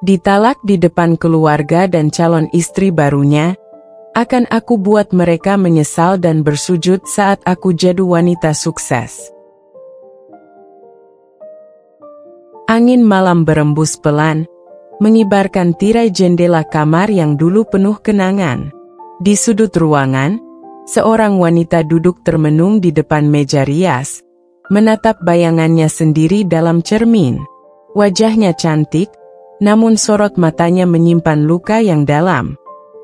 Ditalak di depan keluarga dan calon istri barunya, akan aku buat mereka menyesal dan bersujud saat aku jadi wanita sukses. Angin malam berembus pelan, mengibarkan tirai jendela kamar yang dulu penuh kenangan. Di sudut ruangan, seorang wanita duduk termenung di depan meja rias, menatap bayangannya sendiri dalam cermin. Wajahnya cantik, namun sorot matanya menyimpan luka yang dalam.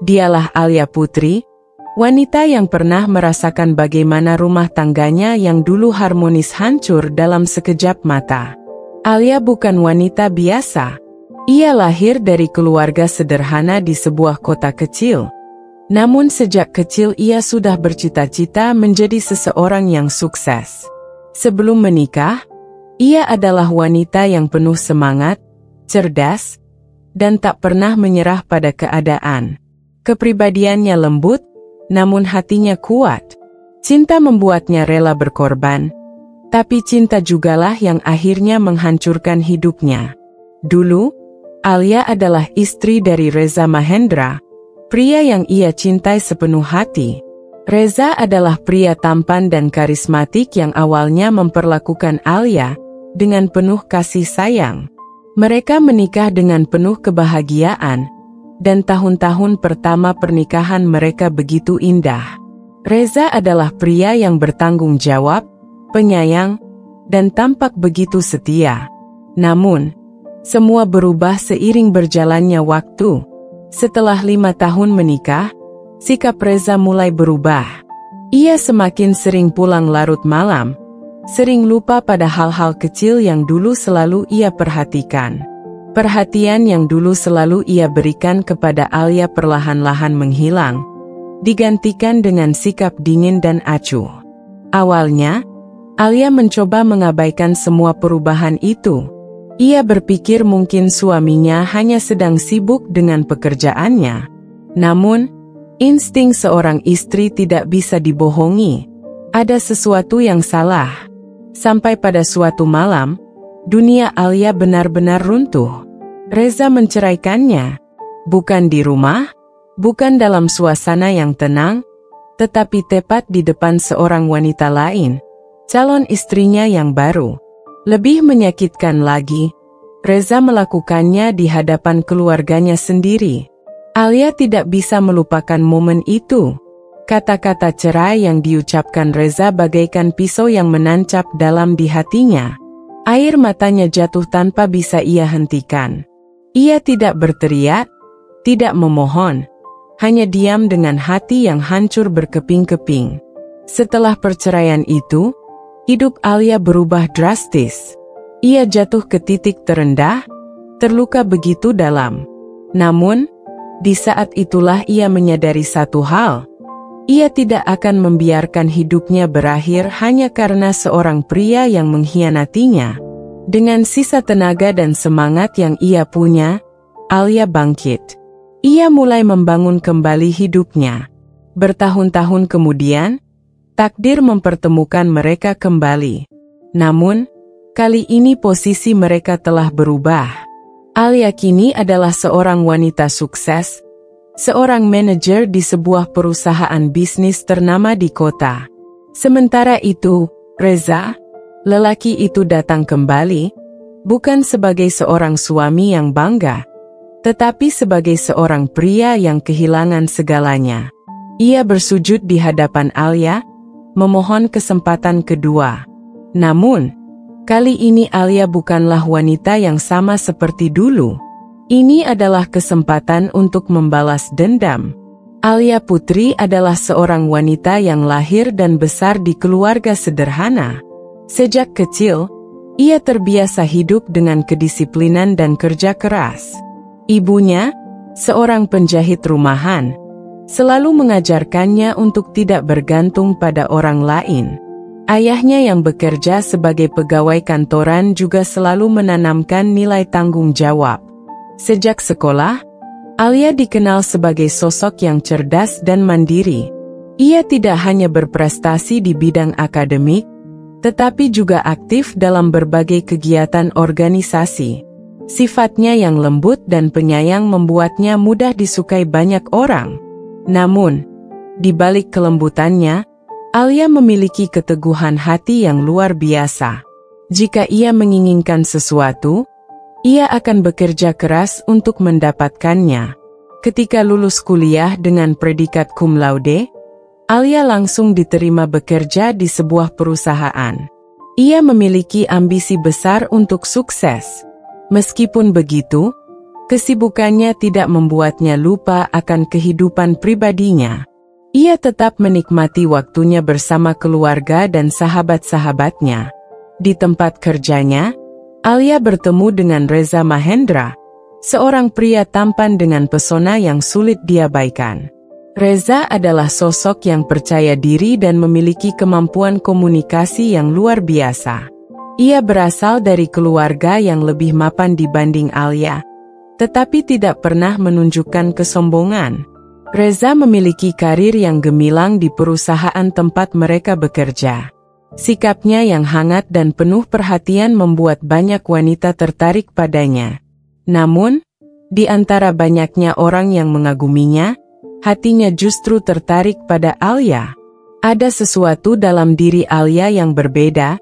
Dialah Alia Putri, wanita yang pernah merasakan bagaimana rumah tangganya yang dulu harmonis hancur dalam sekejap mata. Alia bukan wanita biasa. Ia lahir dari keluarga sederhana di sebuah kota kecil. Namun sejak kecil ia sudah bercita-cita menjadi seseorang yang sukses. Sebelum menikah, ia adalah wanita yang penuh semangat, cerdas, dan tak pernah menyerah pada keadaan. Kepribadiannya lembut, namun hatinya kuat. Cinta membuatnya rela berkorban, tapi cinta jugalah yang akhirnya menghancurkan hidupnya. Dulu, Alia adalah istri dari Reza Mahendra, pria yang ia cintai sepenuh hati. Reza adalah pria tampan dan karismatik yang awalnya memperlakukan Alia dengan penuh kasih sayang. Mereka menikah dengan penuh kebahagiaan, dan tahun-tahun pertama pernikahan mereka begitu indah. Reza adalah pria yang bertanggung jawab, penyayang, dan tampak begitu setia. Namun, semua berubah seiring berjalannya waktu. Setelah 5 tahun menikah, sikap Reza mulai berubah. Ia semakin sering pulang larut malam, sering lupa pada hal-hal kecil yang dulu selalu ia perhatikan. Perhatian yang dulu selalu ia berikan kepada Alia perlahan-lahan menghilang, digantikan dengan sikap dingin dan acuh. Awalnya, Alia mencoba mengabaikan semua perubahan itu. Ia berpikir mungkin suaminya hanya sedang sibuk dengan pekerjaannya. Namun, insting seorang istri tidak bisa dibohongi. Ada sesuatu yang salah. Sampai pada suatu malam, dunia Alia benar-benar runtuh. Reza menceraikannya. Bukan di rumah, bukan dalam suasana yang tenang, tetapi tepat di depan seorang wanita lain, calon istrinya yang baru. Lebih menyakitkan lagi, Reza melakukannya di hadapan keluarganya sendiri. Alia tidak bisa melupakan momen itu. Kata-kata cerai yang diucapkan Reza bagaikan pisau yang menancap dalam di hatinya. Air matanya jatuh tanpa bisa ia hentikan. Ia tidak berteriak, tidak memohon, hanya diam dengan hati yang hancur berkeping-keping. Setelah perceraian itu, hidup Alia berubah drastis. Ia jatuh ke titik terendah, terluka begitu dalam. Namun, di saat itulah ia menyadari satu hal. Ia tidak akan membiarkan hidupnya berakhir hanya karena seorang pria yang mengkhianatinya. Dengan sisa tenaga dan semangat yang ia punya, Alia bangkit. Ia mulai membangun kembali hidupnya. Bertahun-tahun kemudian, takdir mempertemukan mereka kembali. Namun, kali ini posisi mereka telah berubah. Alia kini adalah seorang wanita sukses, seorang manajer di sebuah perusahaan bisnis ternama di kota. Sementara itu, Reza, lelaki itu datang kembali, bukan sebagai seorang suami yang bangga, tetapi sebagai seorang pria yang kehilangan segalanya. Ia bersujud di hadapan Alia, memohon kesempatan kedua. Namun, kali ini Alia bukanlah wanita yang sama seperti dulu. Ini adalah kesempatan untuk membalas dendam. Alia Putri adalah seorang wanita yang lahir dan besar di keluarga sederhana. Sejak kecil, ia terbiasa hidup dengan kedisiplinan dan kerja keras. Ibunya, seorang penjahit rumahan, selalu mengajarkannya untuk tidak bergantung pada orang lain. Ayahnya yang bekerja sebagai pegawai kantoran juga selalu menanamkan nilai tanggung jawab. Sejak sekolah, Alia dikenal sebagai sosok yang cerdas dan mandiri. Ia tidak hanya berprestasi di bidang akademik, tetapi juga aktif dalam berbagai kegiatan organisasi. Sifatnya yang lembut dan penyayang membuatnya mudah disukai banyak orang. Namun, di balik kelembutannya, Alia memiliki keteguhan hati yang luar biasa. Jika ia menginginkan sesuatu, ia akan bekerja keras untuk mendapatkannya. Ketika lulus kuliah dengan predikat cum laude, Alia langsung diterima bekerja di sebuah perusahaan. Ia memiliki ambisi besar untuk sukses. Meskipun begitu, kesibukannya tidak membuatnya lupa akan kehidupan pribadinya. Ia tetap menikmati waktunya bersama keluarga dan sahabat-sahabatnya. Di tempat kerjanya, Alia bertemu dengan Reza Mahendra, seorang pria tampan dengan pesona yang sulit diabaikan. Reza adalah sosok yang percaya diri dan memiliki kemampuan komunikasi yang luar biasa. Ia berasal dari keluarga yang lebih mapan dibanding Alia, tetapi tidak pernah menunjukkan kesombongan. Reza memiliki karir yang gemilang di perusahaan tempat mereka bekerja. Sikapnya yang hangat dan penuh perhatian membuat banyak wanita tertarik padanya. Namun, di antara banyaknya orang yang mengaguminya, hatinya justru tertarik pada Alia. Ada sesuatu dalam diri Alia yang berbeda,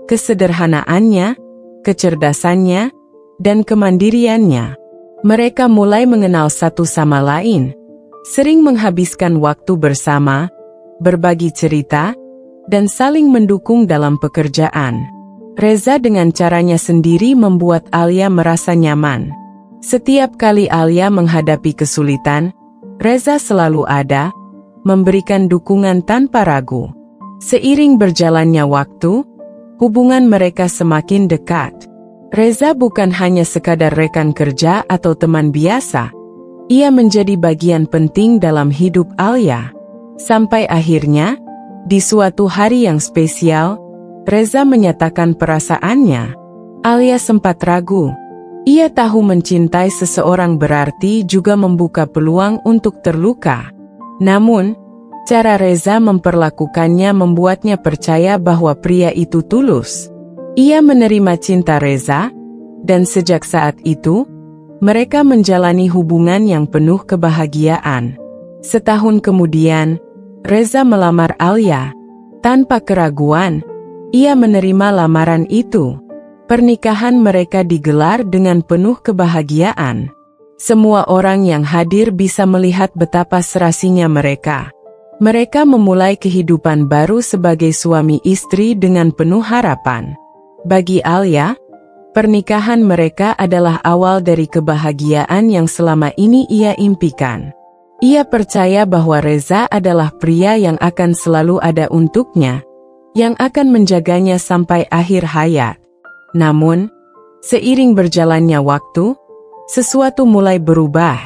kesederhanaannya, kecerdasannya, dan kemandiriannya. Mereka mulai mengenal satu sama lain, sering menghabiskan waktu bersama, berbagi cerita, dan saling mendukung dalam pekerjaan. Reza dengan caranya sendiri membuat Alia merasa nyaman. Setiap kali Alia menghadapi kesulitan, Reza selalu ada, memberikan dukungan tanpa ragu. Seiring berjalannya waktu, hubungan mereka semakin dekat. Reza bukan hanya sekadar rekan kerja atau teman biasa. Ia menjadi bagian penting dalam hidup Alia. Sampai akhirnya, di suatu hari yang spesial, Reza menyatakan perasaannya. Alia sempat ragu. Ia tahu mencintai seseorang berarti juga membuka peluang untuk terluka. Namun, cara Reza memperlakukannya membuatnya percaya bahwa pria itu tulus. Ia menerima cinta Reza, dan sejak saat itu, mereka menjalani hubungan yang penuh kebahagiaan. Setahun kemudian, Reza melamar Alia. Tanpa keraguan, ia menerima lamaran itu. Pernikahan mereka digelar dengan penuh kebahagiaan. Semua orang yang hadir bisa melihat betapa serasinya mereka. Mereka memulai kehidupan baru sebagai suami istri dengan penuh harapan. Bagi Alia, pernikahan mereka adalah awal dari kebahagiaan yang selama ini ia impikan. Ia percaya bahwa Reza adalah pria yang akan selalu ada untuknya, yang akan menjaganya sampai akhir hayat. Namun, seiring berjalannya waktu, sesuatu mulai berubah.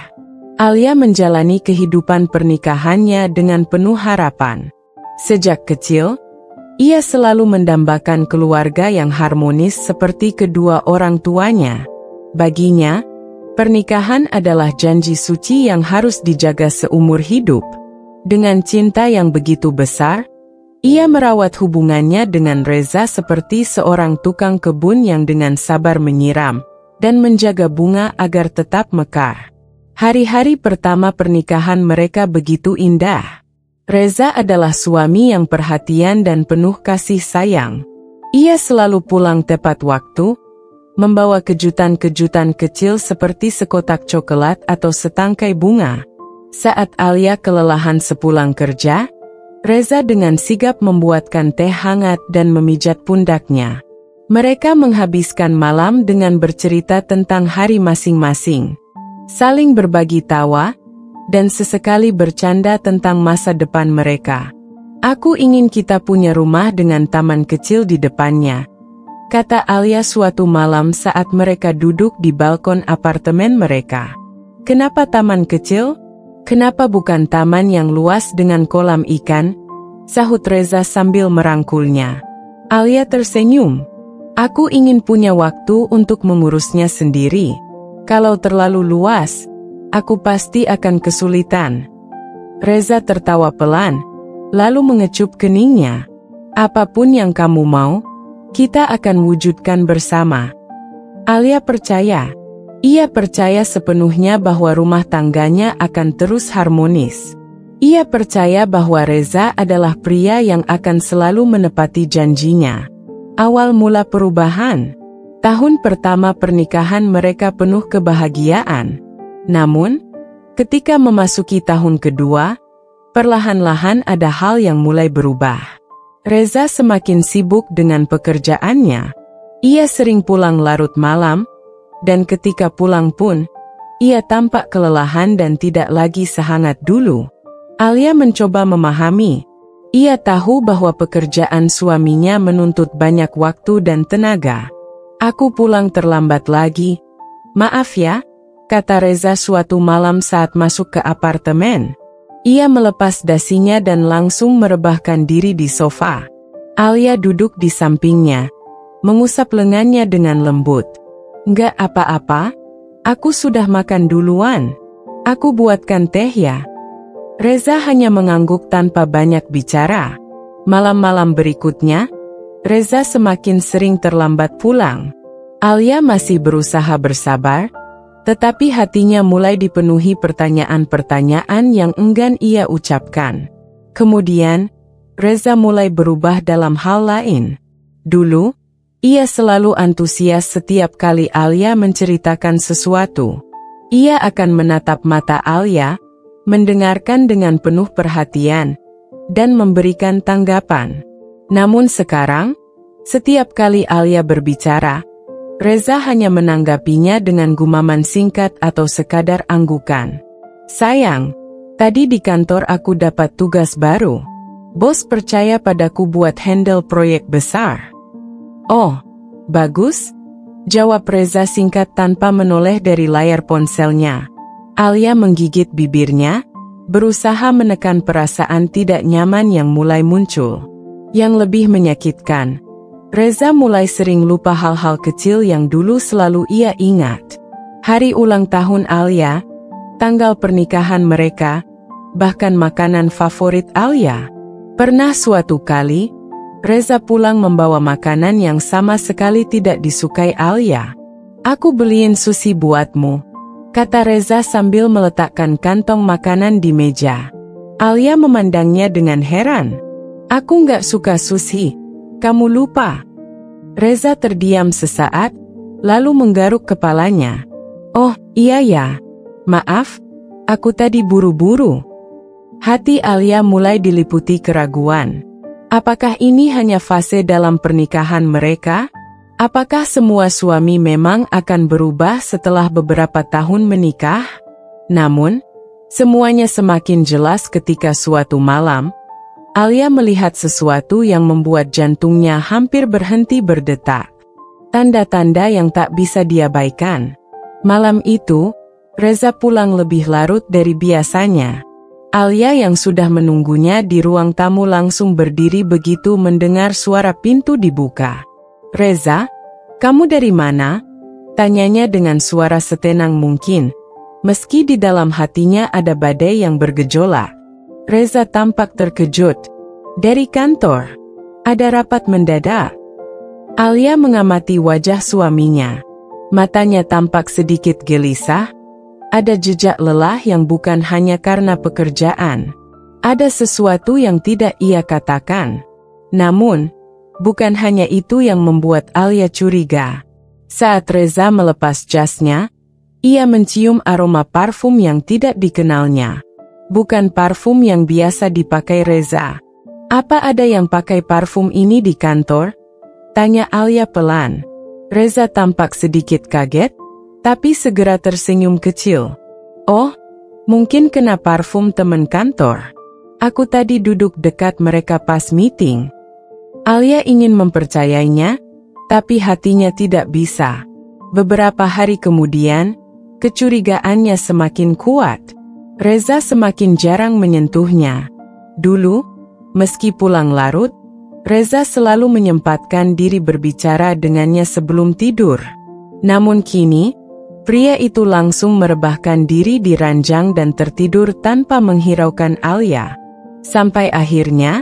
Alia menjalani kehidupan pernikahannya dengan penuh harapan. Sejak kecil, ia selalu mendambakan keluarga yang harmonis seperti kedua orang tuanya. Baginya, pernikahan adalah janji suci yang harus dijaga seumur hidup. Dengan cinta yang begitu besar, ia merawat hubungannya dengan Reza seperti seorang tukang kebun yang dengan sabar menyiram dan menjaga bunga agar tetap mekar. Hari-hari pertama pernikahan mereka begitu indah. Reza adalah suami yang perhatian dan penuh kasih sayang. Ia selalu pulang tepat waktu, membawa kejutan-kejutan kecil seperti sekotak coklat atau setangkai bunga. Saat Alia kelelahan sepulang kerja, Reza dengan sigap membuatkan teh hangat dan memijat pundaknya. Mereka menghabiskan malam dengan bercerita tentang hari masing-masing, saling berbagi tawa, dan sesekali bercanda tentang masa depan mereka. "Aku ingin kita punya rumah dengan taman kecil di depannya," kata Alia suatu malam saat mereka duduk di balkon apartemen mereka. "Kenapa taman kecil? Kenapa bukan taman yang luas dengan kolam ikan?" sahut Reza sambil merangkulnya. Alia tersenyum. "Aku ingin punya waktu untuk mengurusnya sendiri. Kalau terlalu luas, aku pasti akan kesulitan." Reza tertawa pelan, lalu mengecup keningnya. "Apapun yang kamu mau, kita akan wujudkan bersama." Alia percaya, Ia percaya sepenuhnya bahwa rumah tangganya akan terus harmonis. Ia percaya bahwa Reza adalah pria yang akan selalu menepati janjinya. Awal mula perubahan. Tahun pertama pernikahan mereka penuh kebahagiaan. Namun, ketika memasuki tahun kedua, perlahan-lahan ada hal yang mulai berubah. Reza semakin sibuk dengan pekerjaannya. Ia sering pulang larut malam, dan ketika pulang pun, ia tampak kelelahan dan tidak lagi sehangat dulu. Alia mencoba memahami. Ia tahu bahwa pekerjaan suaminya menuntut banyak waktu dan tenaga. "Aku pulang terlambat lagi. Maaf ya," kata Reza suatu malam saat masuk ke apartemen. Ia melepas dasinya dan langsung merebahkan diri di sofa. Alia duduk di sampingnya, mengusap lengannya dengan lembut. "Nggak apa-apa, aku sudah makan duluan. Aku buatkan teh ya." Reza hanya mengangguk tanpa banyak bicara. Malam-malam berikutnya, Reza semakin sering terlambat pulang. Alia masih berusaha bersabar, tetapi hatinya mulai dipenuhi pertanyaan-pertanyaan yang enggan ia ucapkan. Kemudian, Reza mulai berubah dalam hal lain. Dulu, ia selalu antusias setiap kali Alia menceritakan sesuatu. Ia akan menatap mata Alia, mendengarkan dengan penuh perhatian, dan memberikan tanggapan. Namun sekarang, setiap kali Alia berbicara, Reza hanya menanggapinya dengan gumaman singkat atau sekadar anggukan. "Sayang, tadi di kantor aku dapat tugas baru. Bos percaya padaku buat handle proyek besar." "Oh, bagus," jawab Reza singkat tanpa menoleh dari layar ponselnya. Alia menggigit bibirnya, berusaha menekan perasaan tidak nyaman yang mulai muncul. Yang lebih menyakitkan, Reza mulai sering lupa hal-hal kecil yang dulu selalu ia ingat. Hari ulang tahun Alia, tanggal pernikahan mereka, bahkan makanan favorit Alia. Pernah suatu kali, Reza pulang membawa makanan yang sama sekali tidak disukai Alia. "Aku beliin sushi buatmu," kata Reza sambil meletakkan kantong makanan di meja. Alia memandangnya dengan heran. "Aku nggak suka sushi. Kamu lupa." Reza terdiam sesaat, lalu menggaruk kepalanya. "Oh, iya ya. Maaf, aku tadi buru-buru." Hati Alia mulai diliputi keraguan. Apakah ini hanya fase dalam pernikahan mereka? Apakah semua suami memang akan berubah setelah beberapa tahun menikah? Namun, semuanya semakin jelas ketika suatu malam, Alia melihat sesuatu yang membuat jantungnya hampir berhenti berdetak. Tanda-tanda yang tak bisa diabaikan. Malam itu, Reza pulang lebih larut dari biasanya. Alia yang sudah menunggunya di ruang tamu langsung berdiri begitu mendengar suara pintu dibuka. "Reza, kamu dari mana?" tanyanya dengan suara setenang mungkin, meski di dalam hatinya ada badai yang bergejolak. Reza tampak terkejut. "Dari kantor. Ada rapat mendadak." Alia mengamati wajah suaminya. Matanya tampak sedikit gelisah. Ada jejak lelah yang bukan hanya karena pekerjaan. Ada sesuatu yang tidak ia katakan. Namun, bukan hanya itu yang membuat Alia curiga. Saat Reza melepas jasnya, ia mencium aroma parfum yang tidak dikenalnya. Bukan parfum yang biasa dipakai Reza. "Apa ada yang pakai parfum ini di kantor?" tanya Alia pelan. Reza tampak sedikit kaget, tapi segera tersenyum kecil. "Oh, mungkin kena parfum teman kantor. Aku tadi duduk dekat mereka pas meeting." Alia ingin mempercayainya, tapi hatinya tidak bisa. Beberapa hari kemudian, kecurigaannya semakin kuat. Reza semakin jarang menyentuhnya. Dulu, meski pulang larut, Reza selalu menyempatkan diri berbicara dengannya sebelum tidur. Namun kini, pria itu langsung merebahkan diri di ranjang dan tertidur tanpa menghiraukan Alia. Sampai akhirnya,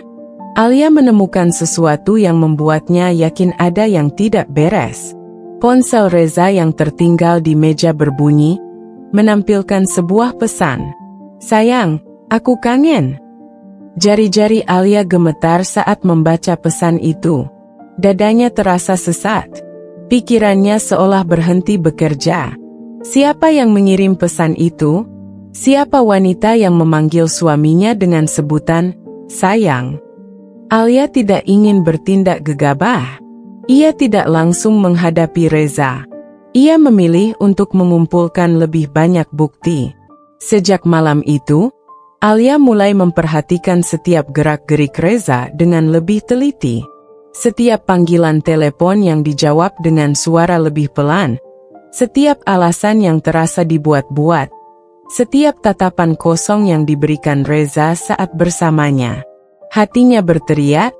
Alia menemukan sesuatu yang membuatnya yakin ada yang tidak beres. Ponsel Reza yang tertinggal di meja berbunyi, menampilkan sebuah pesan. "Sayang, aku kangen." Jari-jari Alia gemetar saat membaca pesan itu. Dadanya terasa sesat. Pikirannya seolah berhenti bekerja. Siapa yang mengirim pesan itu? Siapa wanita yang memanggil suaminya dengan sebutan sayang? Alia tidak ingin bertindak gegabah. Ia tidak langsung menghadapi Reza. Ia memilih untuk mengumpulkan lebih banyak bukti. Sejak malam itu, Alia mulai memperhatikan setiap gerak-gerik Reza dengan lebih teliti. Setiap panggilan telepon yang dijawab dengan suara lebih pelan, setiap alasan yang terasa dibuat-buat, setiap tatapan kosong yang diberikan Reza saat bersamanya. Hatinya berteriak,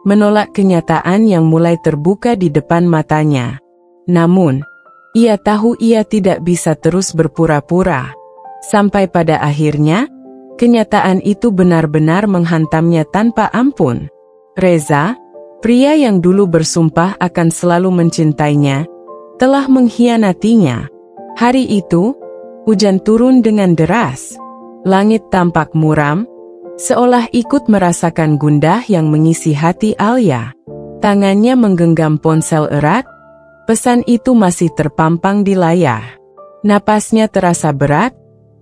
menolak kenyataan yang mulai terbuka di depan matanya. Namun, ia tahu ia tidak bisa terus berpura-pura. Sampai pada akhirnya, kenyataan itu benar-benar menghantamnya tanpa ampun. Reza, pria yang dulu bersumpah akan selalu mencintainya, telah mengkhianatinya. Hari itu, hujan turun dengan deras. Langit tampak muram, seolah ikut merasakan gundah yang mengisi hati Alia. Tangannya menggenggam ponsel erat, pesan itu masih terpampang di layar. Napasnya terasa berat,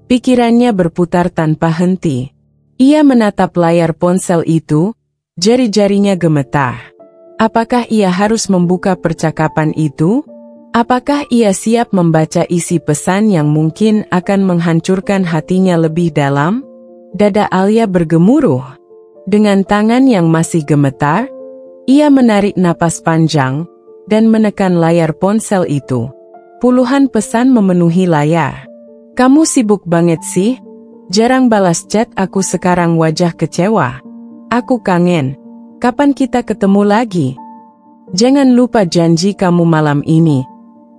pikirannya berputar tanpa henti. Ia menatap layar ponsel itu, jari-jarinya gemetar. Apakah ia harus membuka percakapan itu? Apakah ia siap membaca isi pesan yang mungkin akan menghancurkan hatinya lebih dalam? Dada Alia bergemuruh. Dengan tangan yang masih gemetar, ia menarik napas panjang dan menekan layar ponsel itu. Puluhan pesan memenuhi layar. "Kamu sibuk banget sih? Jarang balas chat aku sekarang." Wajah kecewa. "Aku kangen. Kapan kita ketemu lagi? Jangan lupa janji kamu malam ini.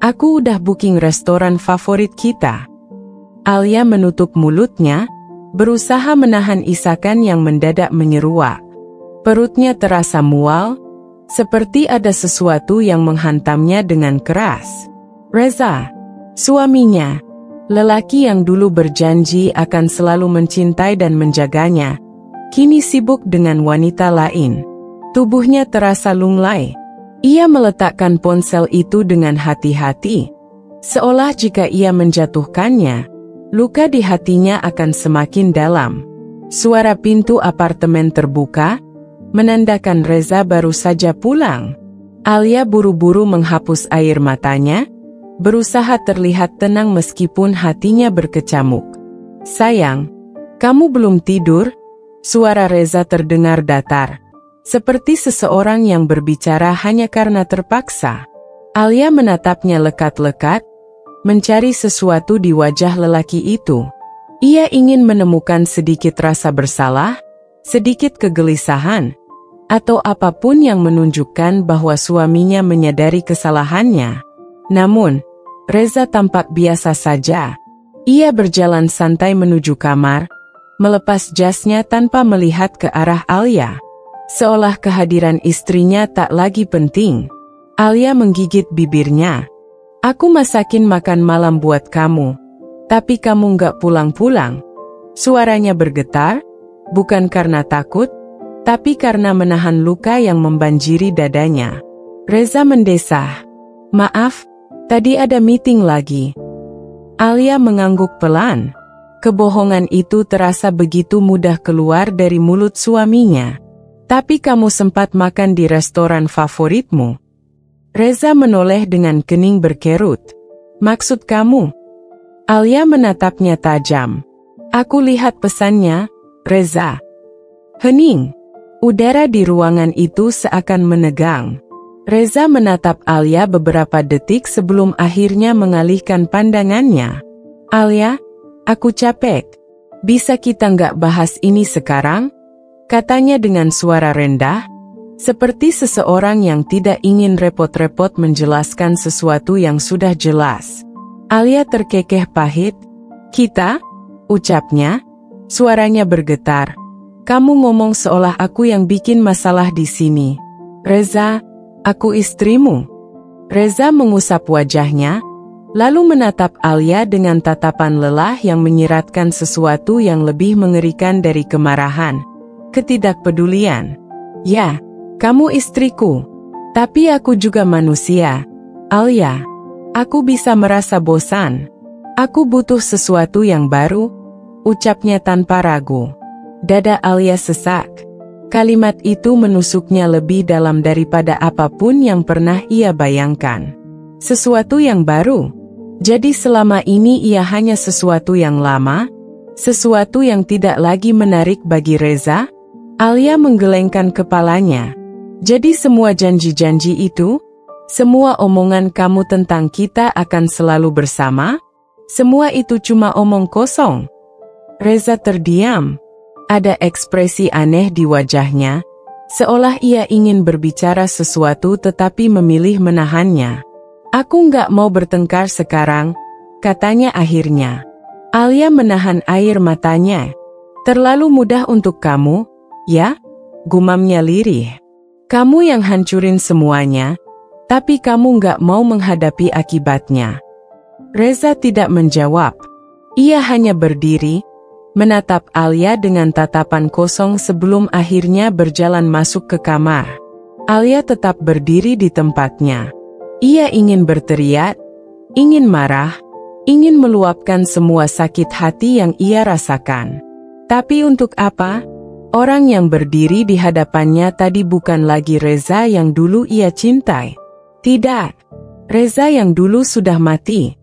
Aku udah booking restoran favorit kita." Alia menutup mulutnya, berusaha menahan isakan yang mendadak menyeruak. Perutnya terasa mual, seperti ada sesuatu yang menghantamnya dengan keras. Reza, suaminya, lelaki yang dulu berjanji akan selalu mencintai dan menjaganya, kini sibuk dengan wanita lain. Tubuhnya terasa lunglai. Ia meletakkan ponsel itu dengan hati-hati, seolah jika ia menjatuhkannya, luka di hatinya akan semakin dalam. Suara pintu apartemen terbuka, menandakan Reza baru saja pulang. Alia buru-buru menghapus air matanya, berusaha terlihat tenang meskipun hatinya berkecamuk. "Sayang, kamu belum tidur?" Suara Reza terdengar datar, seperti seseorang yang berbicara hanya karena terpaksa. Alia menatapnya lekat-lekat, mencari sesuatu di wajah lelaki itu. Ia ingin menemukan sedikit rasa bersalah, sedikit kegelisahan, atau apapun yang menunjukkan bahwa suaminya menyadari kesalahannya. Namun, Reza tampak biasa saja. Ia berjalan santai menuju kamar, melepas jasnya tanpa melihat ke arah Alia. Seolah kehadiran istrinya tak lagi penting. Alia menggigit bibirnya. "Aku masakin makan malam buat kamu, tapi kamu nggak pulang-pulang." Suaranya bergetar, bukan karena takut, tapi karena menahan luka yang membanjiri dadanya. Reza mendesah, "Maaf, tadi ada meeting lagi." Alia mengangguk pelan. Kebohongan itu terasa begitu mudah keluar dari mulut suaminya. "Tapi kamu sempat makan di restoran favoritmu." Reza menoleh dengan kening berkerut. "Maksud kamu?" Alia menatapnya tajam. "Aku lihat pesannya, Reza." Hening. Udara di ruangan itu seakan menegang. Reza menatap Alia beberapa detik sebelum akhirnya mengalihkan pandangannya. "Alia, aku capek. Bisa kita nggak bahas ini sekarang?" Katanya dengan suara rendah, seperti seseorang yang tidak ingin repot-repot menjelaskan sesuatu yang sudah jelas. Alia terkekeh pahit. "Kita?" ucapnya, suaranya bergetar. "Kamu ngomong seolah aku yang bikin masalah di sini." "Reza, aku istrimu. Reza mengusap wajahnya, lalu menatap Alia dengan tatapan lelah yang menyiratkan sesuatu yang lebih mengerikan dari kemarahan, ketidakpedulian. Ya, kamu istriku. Tapi aku juga manusia, Alia. Aku bisa merasa bosan. Aku butuh sesuatu yang baru, ucapnya tanpa ragu. Dada Alia sesak. Kalimat itu menusuknya lebih dalam daripada apapun yang pernah ia bayangkan. Sesuatu yang baru. Jadi selama ini ia hanya sesuatu yang lama, sesuatu yang tidak lagi menarik bagi Reza? Alia menggelengkan kepalanya. Jadi semua janji-janji itu, semua omongan kamu tentang kita akan selalu bersama, semua itu cuma omong kosong. Reza terdiam. Ada ekspresi aneh di wajahnya, seolah ia ingin berbicara sesuatu tetapi memilih menahannya. Aku nggak mau bertengkar sekarang, katanya akhirnya. Alia menahan air matanya. Terlalu mudah untuk kamu, ya? Gumamnya lirih. Kamu yang hancurin semuanya, tapi kamu nggak mau menghadapi akibatnya. Reza tidak menjawab. Ia hanya berdiri, menatap Alia dengan tatapan kosong sebelum akhirnya berjalan masuk ke kamar. Alia tetap berdiri di tempatnya. Ia ingin berteriak, ingin marah, ingin meluapkan semua sakit hati yang ia rasakan. Tapi untuk apa? Orang yang berdiri di hadapannya tadi bukan lagi Reza yang dulu ia cintai. Tidak, Reza yang dulu sudah mati.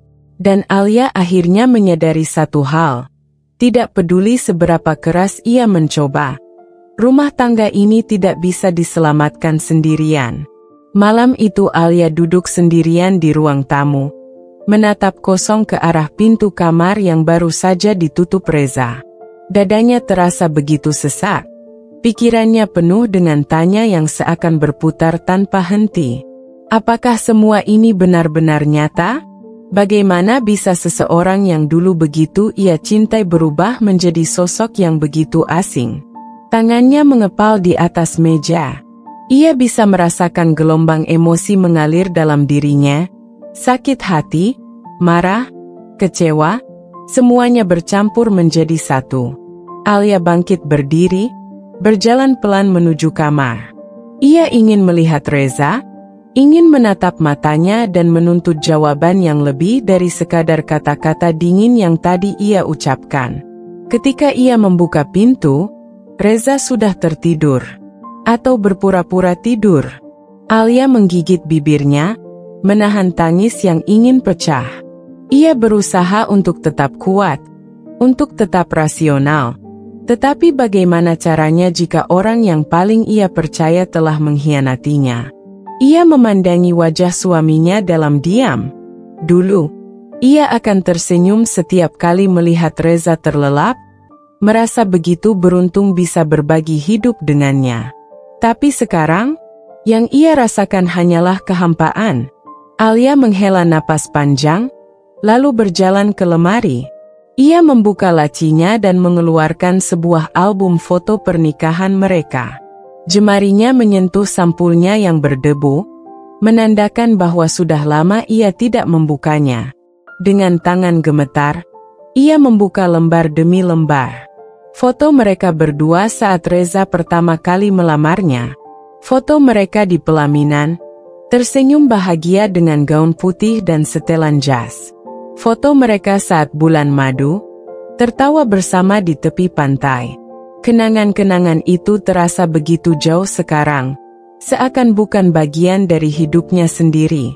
Dan Alia akhirnya menyadari satu hal. Tidak peduli seberapa keras ia mencoba, rumah tangga ini tidak bisa diselamatkan sendirian. Malam itu Alia duduk sendirian di ruang tamu, menatap kosong ke arah pintu kamar yang baru saja ditutup Reza. Dadanya terasa begitu sesak. Pikirannya penuh dengan tanya yang seakan berputar tanpa henti. Apakah semua ini benar-benar nyata? Bagaimana bisa seseorang yang dulu begitu ia cintai berubah menjadi sosok yang begitu asing? Tangannya mengepal di atas meja. Ia bisa merasakan gelombang emosi mengalir dalam dirinya. Sakit hati, marah, kecewa, semuanya bercampur menjadi satu. Alia bangkit berdiri, berjalan pelan menuju kamar. Ia ingin melihat Reza, ingin menatap matanya dan menuntut jawaban yang lebih dari sekadar kata-kata dingin yang tadi ia ucapkan. Ketika ia membuka pintu, Reza sudah tertidur. Atau berpura-pura tidur. Alia menggigit bibirnya, menahan tangis yang ingin pecah. Ia berusaha untuk tetap kuat, untuk tetap rasional. Tetapi bagaimana caranya jika orang yang paling ia percaya telah mengkhianatinya? Ia memandangi wajah suaminya dalam diam. Dulu, ia akan tersenyum setiap kali melihat Reza terlelap, merasa begitu beruntung bisa berbagi hidup dengannya. Tapi sekarang, yang ia rasakan hanyalah kehampaan. Alia menghela napas panjang, lalu berjalan ke lemari. Ia membuka lacinya dan mengeluarkan sebuah album foto pernikahan mereka. Jemarinya menyentuh sampulnya yang berdebu, menandakan bahwa sudah lama ia tidak membukanya. Dengan tangan gemetar, ia membuka lembar demi lembar. Foto mereka berdua saat Reza pertama kali melamarnya. Foto mereka di pelaminan, tersenyum bahagia dengan gaun putih dan setelan jas. Foto mereka saat bulan madu, tertawa bersama di tepi pantai. Kenangan-kenangan itu terasa begitu jauh sekarang, seakan bukan bagian dari hidupnya sendiri.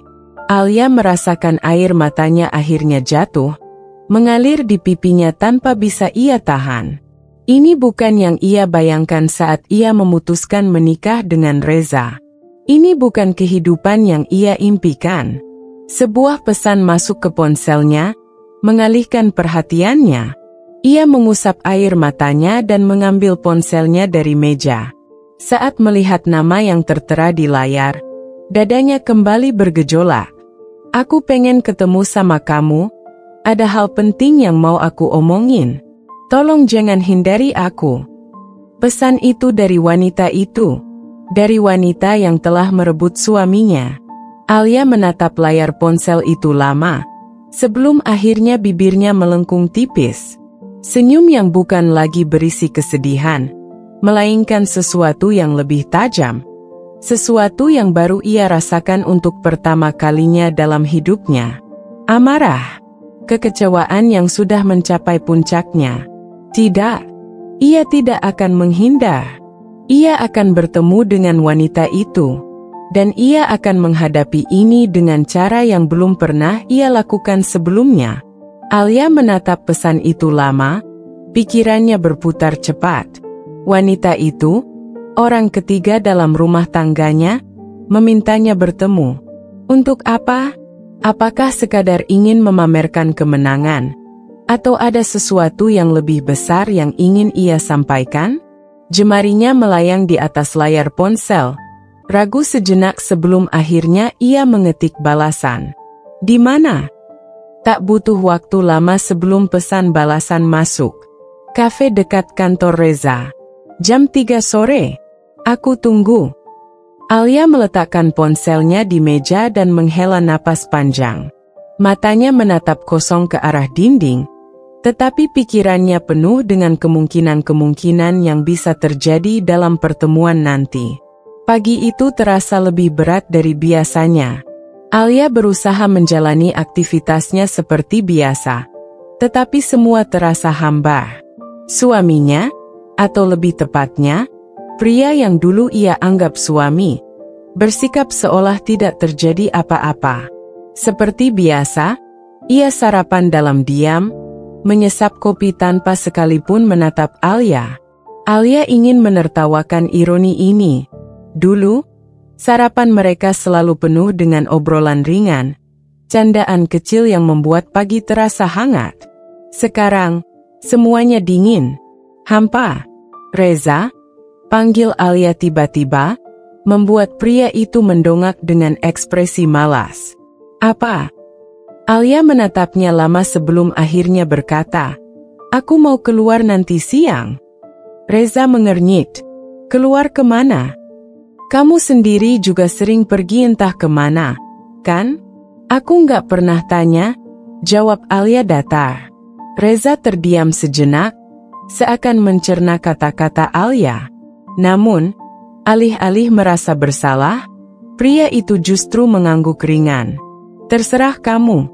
Alia merasakan air matanya akhirnya jatuh, mengalir di pipinya tanpa bisa ia tahan. Ini bukan yang ia bayangkan saat ia memutuskan menikah dengan Reza. Ini bukan kehidupan yang ia impikan. Sebuah pesan masuk ke ponselnya, mengalihkan perhatiannya. Ia mengusap air matanya dan mengambil ponselnya dari meja. Saat melihat nama yang tertera di layar, dadanya kembali bergejolak. Aku pengen ketemu sama kamu, ada hal penting yang mau aku omongin. Tolong jangan hindari aku. Pesan itu dari wanita itu. Dari wanita yang telah merebut suaminya. Alia menatap layar ponsel itu lama, sebelum akhirnya bibirnya melengkung tipis. Senyum yang bukan lagi berisi kesedihan, melainkan sesuatu yang lebih tajam. Sesuatu yang baru ia rasakan untuk pertama kalinya dalam hidupnya. Amarah. Kekecewaan yang sudah mencapai puncaknya. Tidak. Ia tidak akan menghindar. Ia akan bertemu dengan wanita itu. Dan ia akan menghadapi ini dengan cara yang belum pernah ia lakukan sebelumnya. Alia menatap pesan itu lama, pikirannya berputar cepat. Wanita itu, orang ketiga dalam rumah tangganya, memintanya bertemu. Untuk apa? Apakah sekadar ingin memamerkan kemenangan? Atau ada sesuatu yang lebih besar yang ingin ia sampaikan? Jemarinya melayang di atas layar ponsel. Ragu sejenak sebelum akhirnya ia mengetik balasan. Di mana? Tak butuh waktu lama sebelum pesan balasan masuk. Kafe dekat kantor Reza. Jam 3 sore. Aku tunggu. Alia meletakkan ponselnya di meja dan menghela napas panjang. Matanya menatap kosong ke arah dinding, tetapi pikirannya penuh dengan kemungkinan-kemungkinan yang bisa terjadi dalam pertemuan nanti. Pagi itu terasa lebih berat dari biasanya. Alia berusaha menjalani aktivitasnya seperti biasa, tetapi semua terasa hambar. Suaminya, atau lebih tepatnya, pria yang dulu ia anggap suami, bersikap seolah tidak terjadi apa-apa. Seperti biasa, ia sarapan dalam diam, menyesap kopi tanpa sekalipun menatap Alia. Alia ingin menertawakan ironi ini. Dulu, sarapan mereka selalu penuh dengan obrolan ringan, candaan kecil yang membuat pagi terasa hangat. Sekarang, semuanya dingin, hampa. Reza, panggil Alia tiba-tiba, membuat pria itu mendongak dengan ekspresi malas. Apa? Alia menatapnya lama sebelum akhirnya berkata, aku mau keluar nanti siang. Reza mengernyit. Keluar kemana? Kamu sendiri juga sering pergi entah kemana, kan? Aku nggak pernah tanya, jawab Alia datar. Reza terdiam sejenak, seakan mencerna kata-kata Alia. Namun, alih-alih merasa bersalah, pria itu justru mengangguk ringan. Terserah kamu.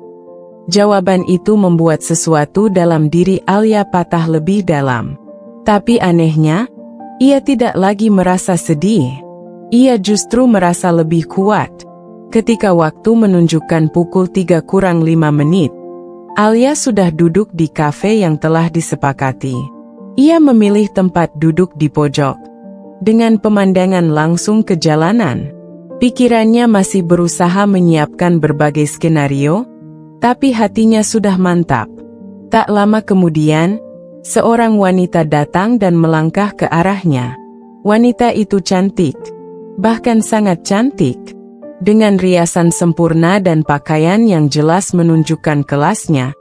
Jawaban itu membuat sesuatu dalam diri Alia patah lebih dalam. Tapi anehnya, ia tidak lagi merasa sedih. Ia justru merasa lebih kuat. Ketika waktu menunjukkan pukul 3 kurang 5 menit, Alia sudah duduk di kafe yang telah disepakati. Ia memilih tempat duduk di pojok. Dengan pemandangan langsung ke jalanan, pikirannya masih berusaha menyiapkan berbagai skenario, tapi hatinya sudah mantap. Tak lama kemudian, seorang wanita datang dan melangkah ke arahnya. Wanita itu cantik, bahkan sangat cantik, dengan riasan sempurna dan pakaian yang jelas menunjukkan kelasnya.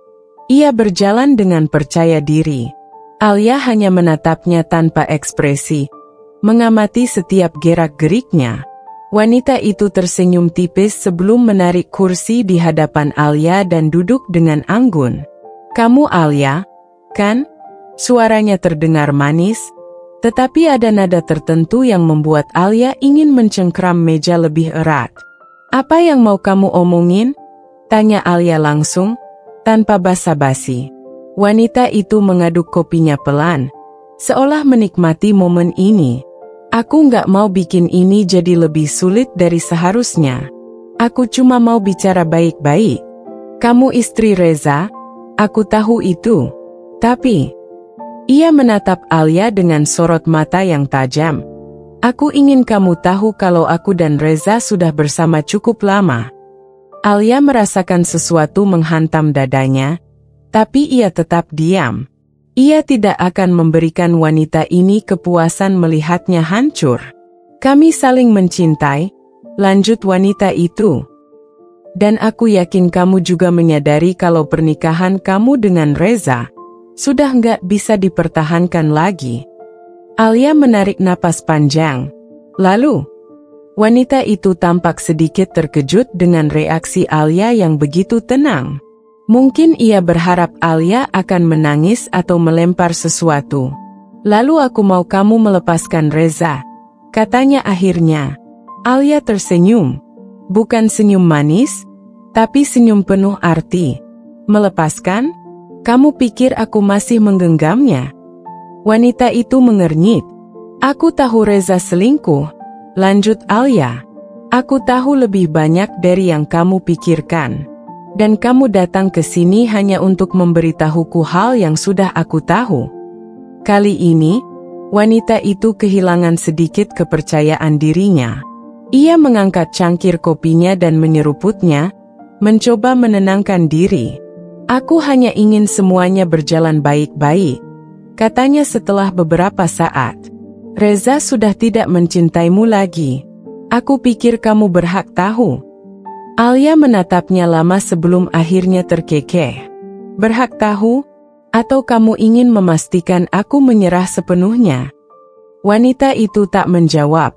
Ia berjalan dengan percaya diri. Alia hanya menatapnya tanpa ekspresi, mengamati setiap gerak-geriknya. Wanita itu tersenyum tipis sebelum menarik kursi di hadapan Alia dan duduk dengan anggun. Kamu Alia, kan? Suaranya terdengar manis, tetapi ada nada tertentu yang membuat Alia ingin mencengkram meja lebih erat. Apa yang mau kamu omongin? Tanya Alia langsung, tanpa basa-basi. Wanita itu mengaduk kopinya pelan, seolah menikmati momen ini. Aku nggak mau bikin ini jadi lebih sulit dari seharusnya. Aku cuma mau bicara baik-baik. Kamu istri Reza, aku tahu itu. Tapi, ia menatap Alia dengan sorot mata yang tajam. Aku ingin kamu tahu kalau aku dan Reza sudah bersama cukup lama. Alia merasakan sesuatu menghantam dadanya, tapi ia tetap diam. Ia tidak akan memberikan wanita ini kepuasan melihatnya hancur. Kami saling mencintai, lanjut wanita itu. Dan aku yakin kamu juga menyadari kalau pernikahan kamu dengan Reza sudah nggak bisa dipertahankan lagi. Alia menarik napas panjang. Lalu, Wanita itu tampak sedikit terkejut dengan reaksi Alia yang begitu tenang. Mungkin ia berharap Alia akan menangis atau melempar sesuatu. "Lalu aku mau kamu melepaskan Reza," katanya akhirnya. Alia tersenyum. Bukan senyum manis, tapi senyum penuh arti. "Melepaskan? Kamu pikir aku masih menggenggamnya?" Wanita itu mengernyit. "Aku tahu Reza selingkuh," lanjut Alia. "Aku tahu lebih banyak dari yang kamu pikirkan. Dan kamu datang ke sini hanya untuk memberitahuku hal yang sudah aku tahu." Kali ini, wanita itu kehilangan sedikit kepercayaan dirinya. Ia mengangkat cangkir kopinya dan menyeruputnya, mencoba menenangkan diri. "Aku hanya ingin semuanya berjalan baik-baik," katanya setelah beberapa saat. "Reza sudah tidak mencintaimu lagi. Aku pikir kamu berhak tahu." Alia menatapnya lama sebelum akhirnya terkekeh. "Berhak tahu? Atau kamu ingin memastikan aku menyerah sepenuhnya?" Wanita itu tak menjawab.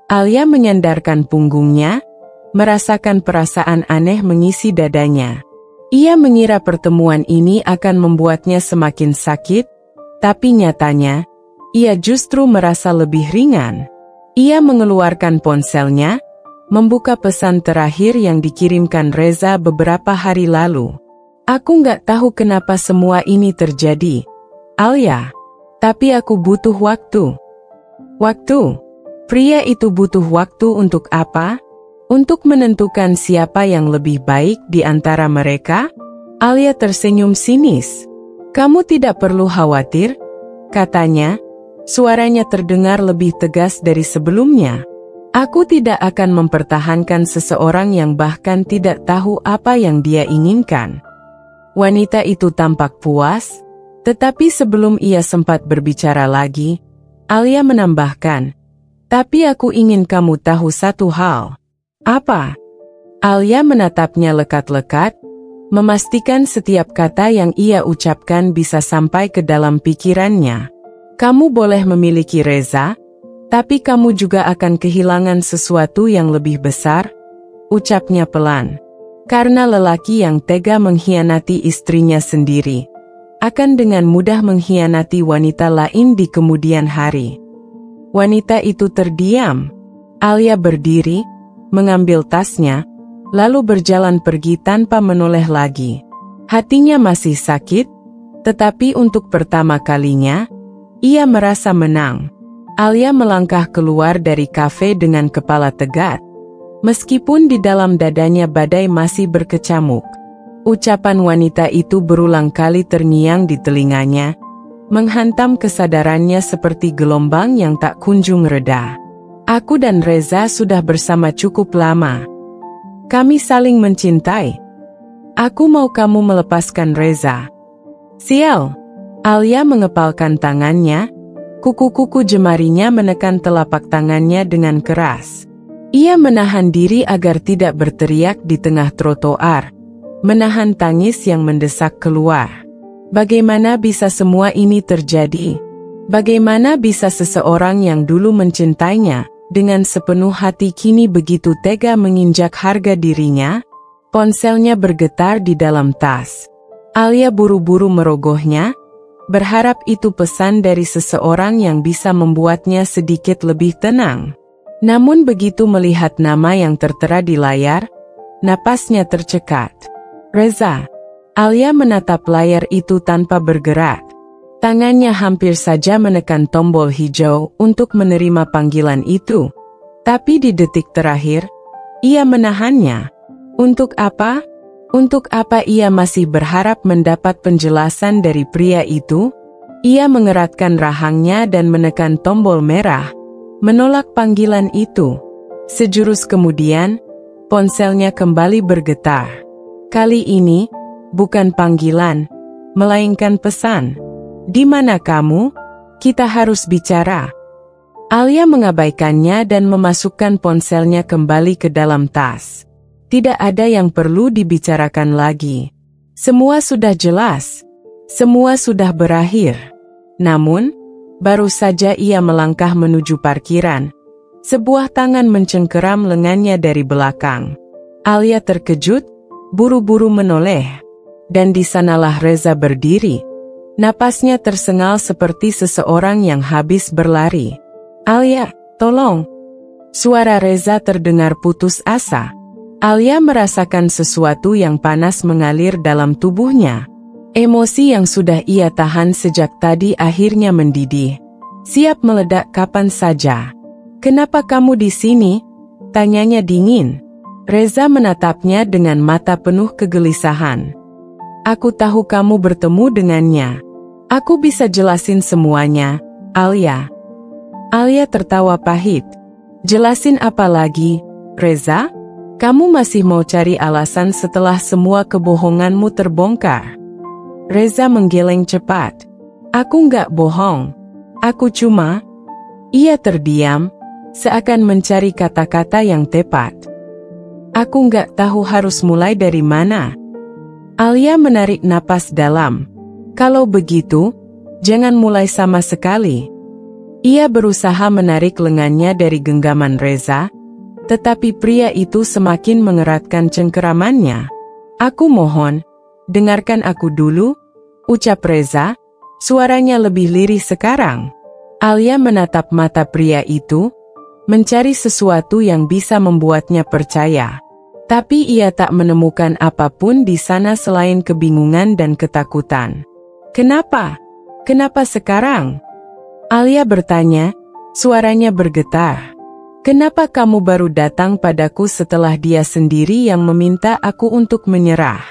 Alia menyandarkan punggungnya, merasakan perasaan aneh mengisi dadanya. Ia mengira pertemuan ini akan membuatnya semakin sakit, tapi nyatanya, ia justru merasa lebih ringan. Ia mengeluarkan ponselnya, membuka pesan terakhir yang dikirimkan Reza beberapa hari lalu. "Aku nggak tahu kenapa semua ini terjadi, Alia. Tapi aku butuh waktu." Waktu? Pria itu butuh waktu untuk apa? Untuk menentukan siapa yang lebih baik di antara mereka? Alia tersenyum sinis. "Kamu tidak perlu khawatir," katanya. Suaranya terdengar lebih tegas dari sebelumnya. "Aku tidak akan mempertahankan seseorang yang bahkan tidak tahu apa yang dia inginkan." Wanita itu tampak puas, tetapi sebelum ia sempat berbicara lagi, Alia menambahkan, "Tapi aku ingin kamu tahu satu hal." "Apa?" Alia menatapnya lekat-lekat, memastikan setiap kata yang ia ucapkan bisa sampai ke dalam pikirannya. "Kamu boleh memiliki Reza, tapi kamu juga akan kehilangan sesuatu yang lebih besar," ucapnya pelan. "Karena lelaki yang tega mengkhianati istrinya sendiri, akan dengan mudah mengkhianati wanita lain di kemudian hari." Wanita itu terdiam. Alia berdiri, mengambil tasnya, lalu berjalan pergi tanpa menoleh lagi. Hatinya masih sakit, tetapi untuk pertama kalinya, ia merasa menang. Alia melangkah keluar dari kafe dengan kepala tegak, meskipun di dalam dadanya badai masih berkecamuk. Ucapan wanita itu berulang kali terngiang di telinganya, menghantam kesadarannya seperti gelombang yang tak kunjung reda. "Aku dan Reza sudah bersama cukup lama. Kami saling mencintai. Aku mau kamu melepaskan Reza." "Sial!" Alia mengepalkan tangannya, kuku-kuku jemarinya menekan telapak tangannya dengan keras. Ia menahan diri agar tidak berteriak di tengah trotoar, menahan tangis yang mendesak keluar. Bagaimana bisa semua ini terjadi? Bagaimana bisa seseorang yang dulu mencintainya dengan sepenuh hati kini begitu tega menginjak harga dirinya? Ponselnya bergetar di dalam tas. Alia buru-buru merogohnya, berharap itu pesan dari seseorang yang bisa membuatnya sedikit lebih tenang. Namun begitu melihat nama yang tertera di layar, napasnya tercekat. "Reza." Alia menatap layar itu tanpa bergerak. Tangannya hampir saja menekan tombol hijau untuk menerima panggilan itu. Tapi di detik terakhir, ia menahannya. Untuk apa? Untuk apa ia masih berharap mendapat penjelasan dari pria itu? Ia mengeratkan rahangnya dan menekan tombol merah, menolak panggilan itu. Sejurus kemudian, ponselnya kembali bergetar. Kali ini, bukan panggilan, melainkan pesan. "Di mana kamu? Kita harus bicara." Alia mengabaikannya dan memasukkan ponselnya kembali ke dalam tas. Tidak ada yang perlu dibicarakan lagi. Semua sudah jelas. Semua sudah berakhir. Namun, baru saja ia melangkah menuju parkiran, Sebuah tangan mencengkeram lengannya dari belakang. Alia terkejut, buru-buru menoleh. Dan di sanalah Reza berdiri. Napasnya tersengal seperti seseorang yang habis berlari. "Alia, tolong!" Suara Reza terdengar putus asa. Alia merasakan sesuatu yang panas mengalir dalam tubuhnya. Emosi yang sudah ia tahan sejak tadi akhirnya mendidih. Siap meledak kapan saja. "Kenapa kamu di sini?" tanyanya dingin. Reza menatapnya dengan mata penuh kegelisahan. "Aku tahu kamu bertemu dengannya. Aku bisa jelasin semuanya, Alia." Alia tertawa pahit. "Jelasin apa lagi, Reza? Kamu masih mau cari alasan setelah semua kebohonganmu terbongkar?" Reza menggeleng cepat. "Aku nggak bohong. Aku cuma..." Ia terdiam, seakan mencari kata-kata yang tepat. "Aku nggak tahu harus mulai dari mana." Alia menarik napas dalam. "Kalau begitu, jangan mulai sama sekali." Ia berusaha menarik lengannya dari genggaman Reza, tetapi pria itu semakin mengeratkan cengkeramannya. "Aku mohon, dengarkan aku dulu," ucap Reza, suaranya lebih lirih sekarang. Alia menatap mata pria itu, mencari sesuatu yang bisa membuatnya percaya. Tapi ia tak menemukan apapun di sana selain kebingungan dan ketakutan. "Kenapa? Kenapa sekarang?" Alia bertanya, suaranya bergetar. "Kenapa kamu baru datang padaku setelah dia sendiri yang meminta aku untuk menyerah?"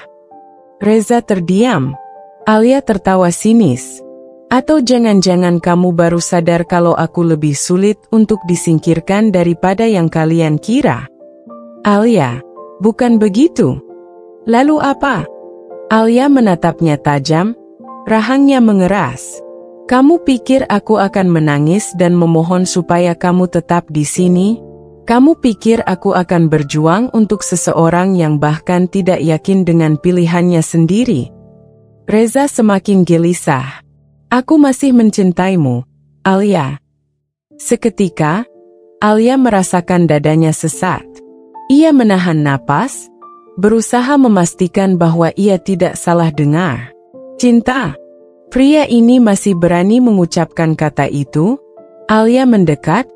Reza terdiam. Alia tertawa sinis. "Atau jangan-jangan kamu baru sadar kalau aku lebih sulit untuk disingkirkan daripada yang kalian kira?" "Alia, bukan begitu." "Lalu apa?" Alia menatapnya tajam, rahangnya mengeras. "Kamu pikir aku akan menangis dan memohon supaya kamu tetap di sini? Kamu pikir aku akan berjuang untuk seseorang yang bahkan tidak yakin dengan pilihannya sendiri?" Reza semakin gelisah. "Aku masih mencintaimu, Alia." Seketika, Alia merasakan dadanya sesak. Ia menahan napas, berusaha memastikan bahwa ia tidak salah dengar. "Cinta?" Pria ini masih berani mengucapkan kata itu. Alia mendekat,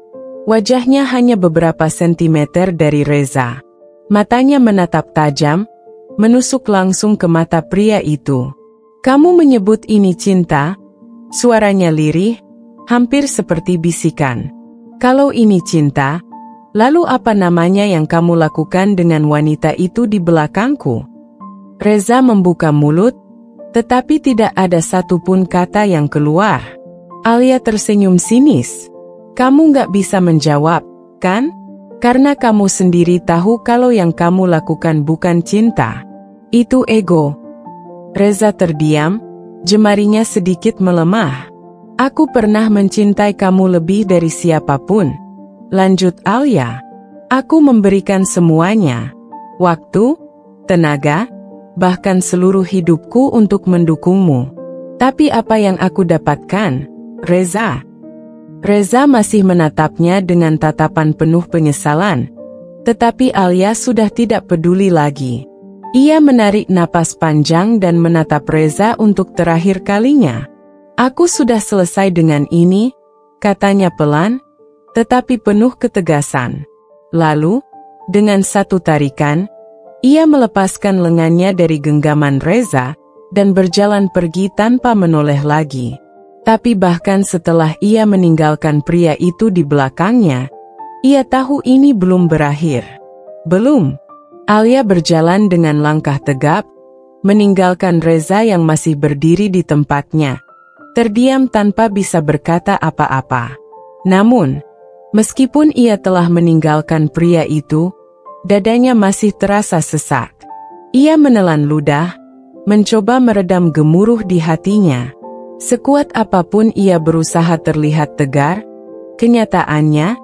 wajahnya hanya beberapa sentimeter dari Reza. Matanya menatap tajam, menusuk langsung ke mata pria itu. "Kamu menyebut ini cinta?" Suaranya lirih, hampir seperti bisikan. "Kalau ini cinta, lalu apa namanya yang kamu lakukan dengan wanita itu di belakangku?" Reza membuka mulut, tetapi tidak ada satupun kata yang keluar. Alia tersenyum sinis. "Kamu nggak bisa menjawab, kan? Karena kamu sendiri tahu kalau yang kamu lakukan bukan cinta. Itu ego." Reza terdiam, jemarinya sedikit melemah. "Aku pernah mencintai kamu lebih dari siapapun," lanjut Alia. "Aku memberikan semuanya. Waktu, tenaga, bahkan seluruh hidupku untuk mendukungmu. Tapi apa yang aku dapatkan, Reza?" Reza masih menatapnya dengan tatapan penuh penyesalan. Tetapi Alia sudah tidak peduli lagi. Ia menarik napas panjang dan menatap Reza untuk terakhir kalinya. "Aku sudah selesai dengan ini," katanya pelan, tetapi penuh ketegasan. Lalu, dengan satu tarikan, ia melepaskan lengannya dari genggaman Reza dan berjalan pergi tanpa menoleh lagi. Tapi bahkan setelah ia meninggalkan pria itu di belakangnya, ia tahu ini belum berakhir. Belum. Alia berjalan dengan langkah tegap, meninggalkan Reza yang masih berdiri di tempatnya, terdiam tanpa bisa berkata apa-apa. Namun, meskipun ia telah meninggalkan pria itu, dadanya masih terasa sesak. Ia menelan ludah, mencoba meredam gemuruh di hatinya. Sekuat apapun ia berusaha terlihat tegar, kenyataannya,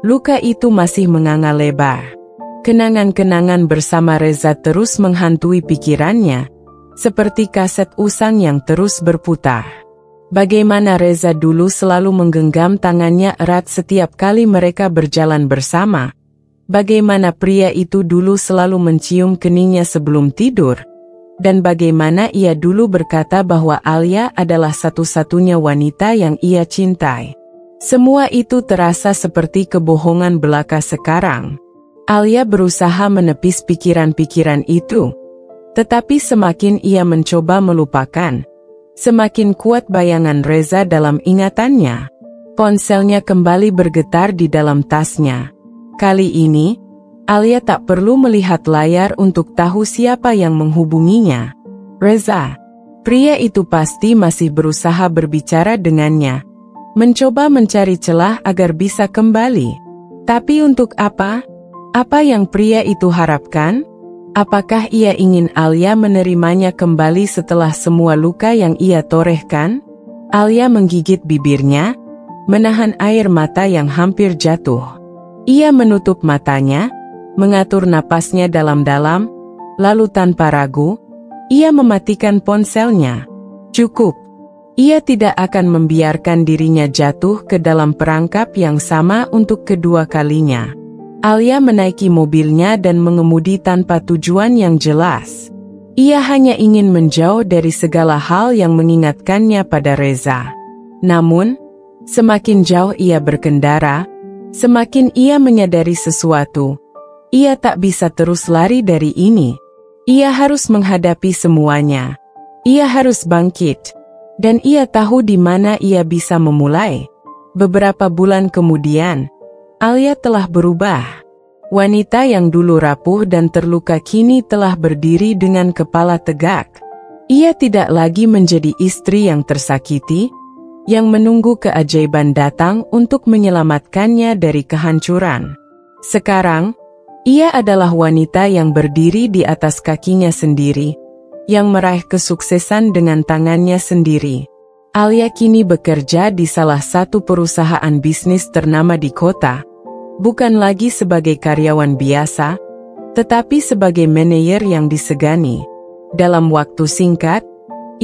luka itu masih menganga lebar. Kenangan-kenangan bersama Reza terus menghantui pikirannya, seperti kaset usang yang terus berputar. Bagaimana Reza dulu selalu menggenggam tangannya erat setiap kali mereka berjalan bersama. Bagaimana pria itu dulu selalu mencium keningnya sebelum tidur. Dan bagaimana ia dulu berkata bahwa Alia adalah satu-satunya wanita yang ia cintai. Semua itu terasa seperti kebohongan belaka sekarang. Alia berusaha menepis pikiran-pikiran itu. Tetapi semakin ia mencoba melupakan, semakin kuat bayangan Reza dalam ingatannya. Ponselnya kembali bergetar di dalam tasnya. Kali ini, Alia tak perlu melihat layar untuk tahu siapa yang menghubunginya. Reza. Pria itu pasti masih berusaha berbicara dengannya, mencoba mencari celah agar bisa kembali. Tapi untuk apa? Apa yang pria itu harapkan? Apakah ia ingin Alia menerimanya kembali setelah semua luka yang ia torehkan? Alia menggigit bibirnya, menahan air mata yang hampir jatuh. Ia menutup matanya, mengatur napasnya dalam-dalam, lalu tanpa ragu, ia mematikan ponselnya. Cukup. Ia tidak akan membiarkan dirinya jatuh ke dalam perangkap yang sama untuk kedua kalinya. Alia menaiki mobilnya dan mengemudi tanpa tujuan yang jelas. Ia hanya ingin menjauh dari segala hal yang mengingatkannya pada Reza. Namun, semakin jauh ia berkendara, semakin ia menyadari sesuatu. Ia tak bisa terus lari dari ini. Ia harus menghadapi semuanya. Ia harus bangkit. Dan ia tahu di mana ia bisa memulai. Beberapa bulan kemudian, Alia telah berubah. Wanita yang dulu rapuh dan terluka kini telah berdiri dengan kepala tegak. Ia tidak lagi menjadi istri yang tersakiti, yang menunggu keajaiban datang untuk menyelamatkannya dari kehancuran. Sekarang, ia adalah wanita yang berdiri di atas kakinya sendiri, yang meraih kesuksesan dengan tangannya sendiri. Alia kini bekerja di salah satu perusahaan bisnis ternama di kota. Bukan lagi sebagai karyawan biasa, tetapi sebagai manajer yang disegani. Dalam waktu singkat,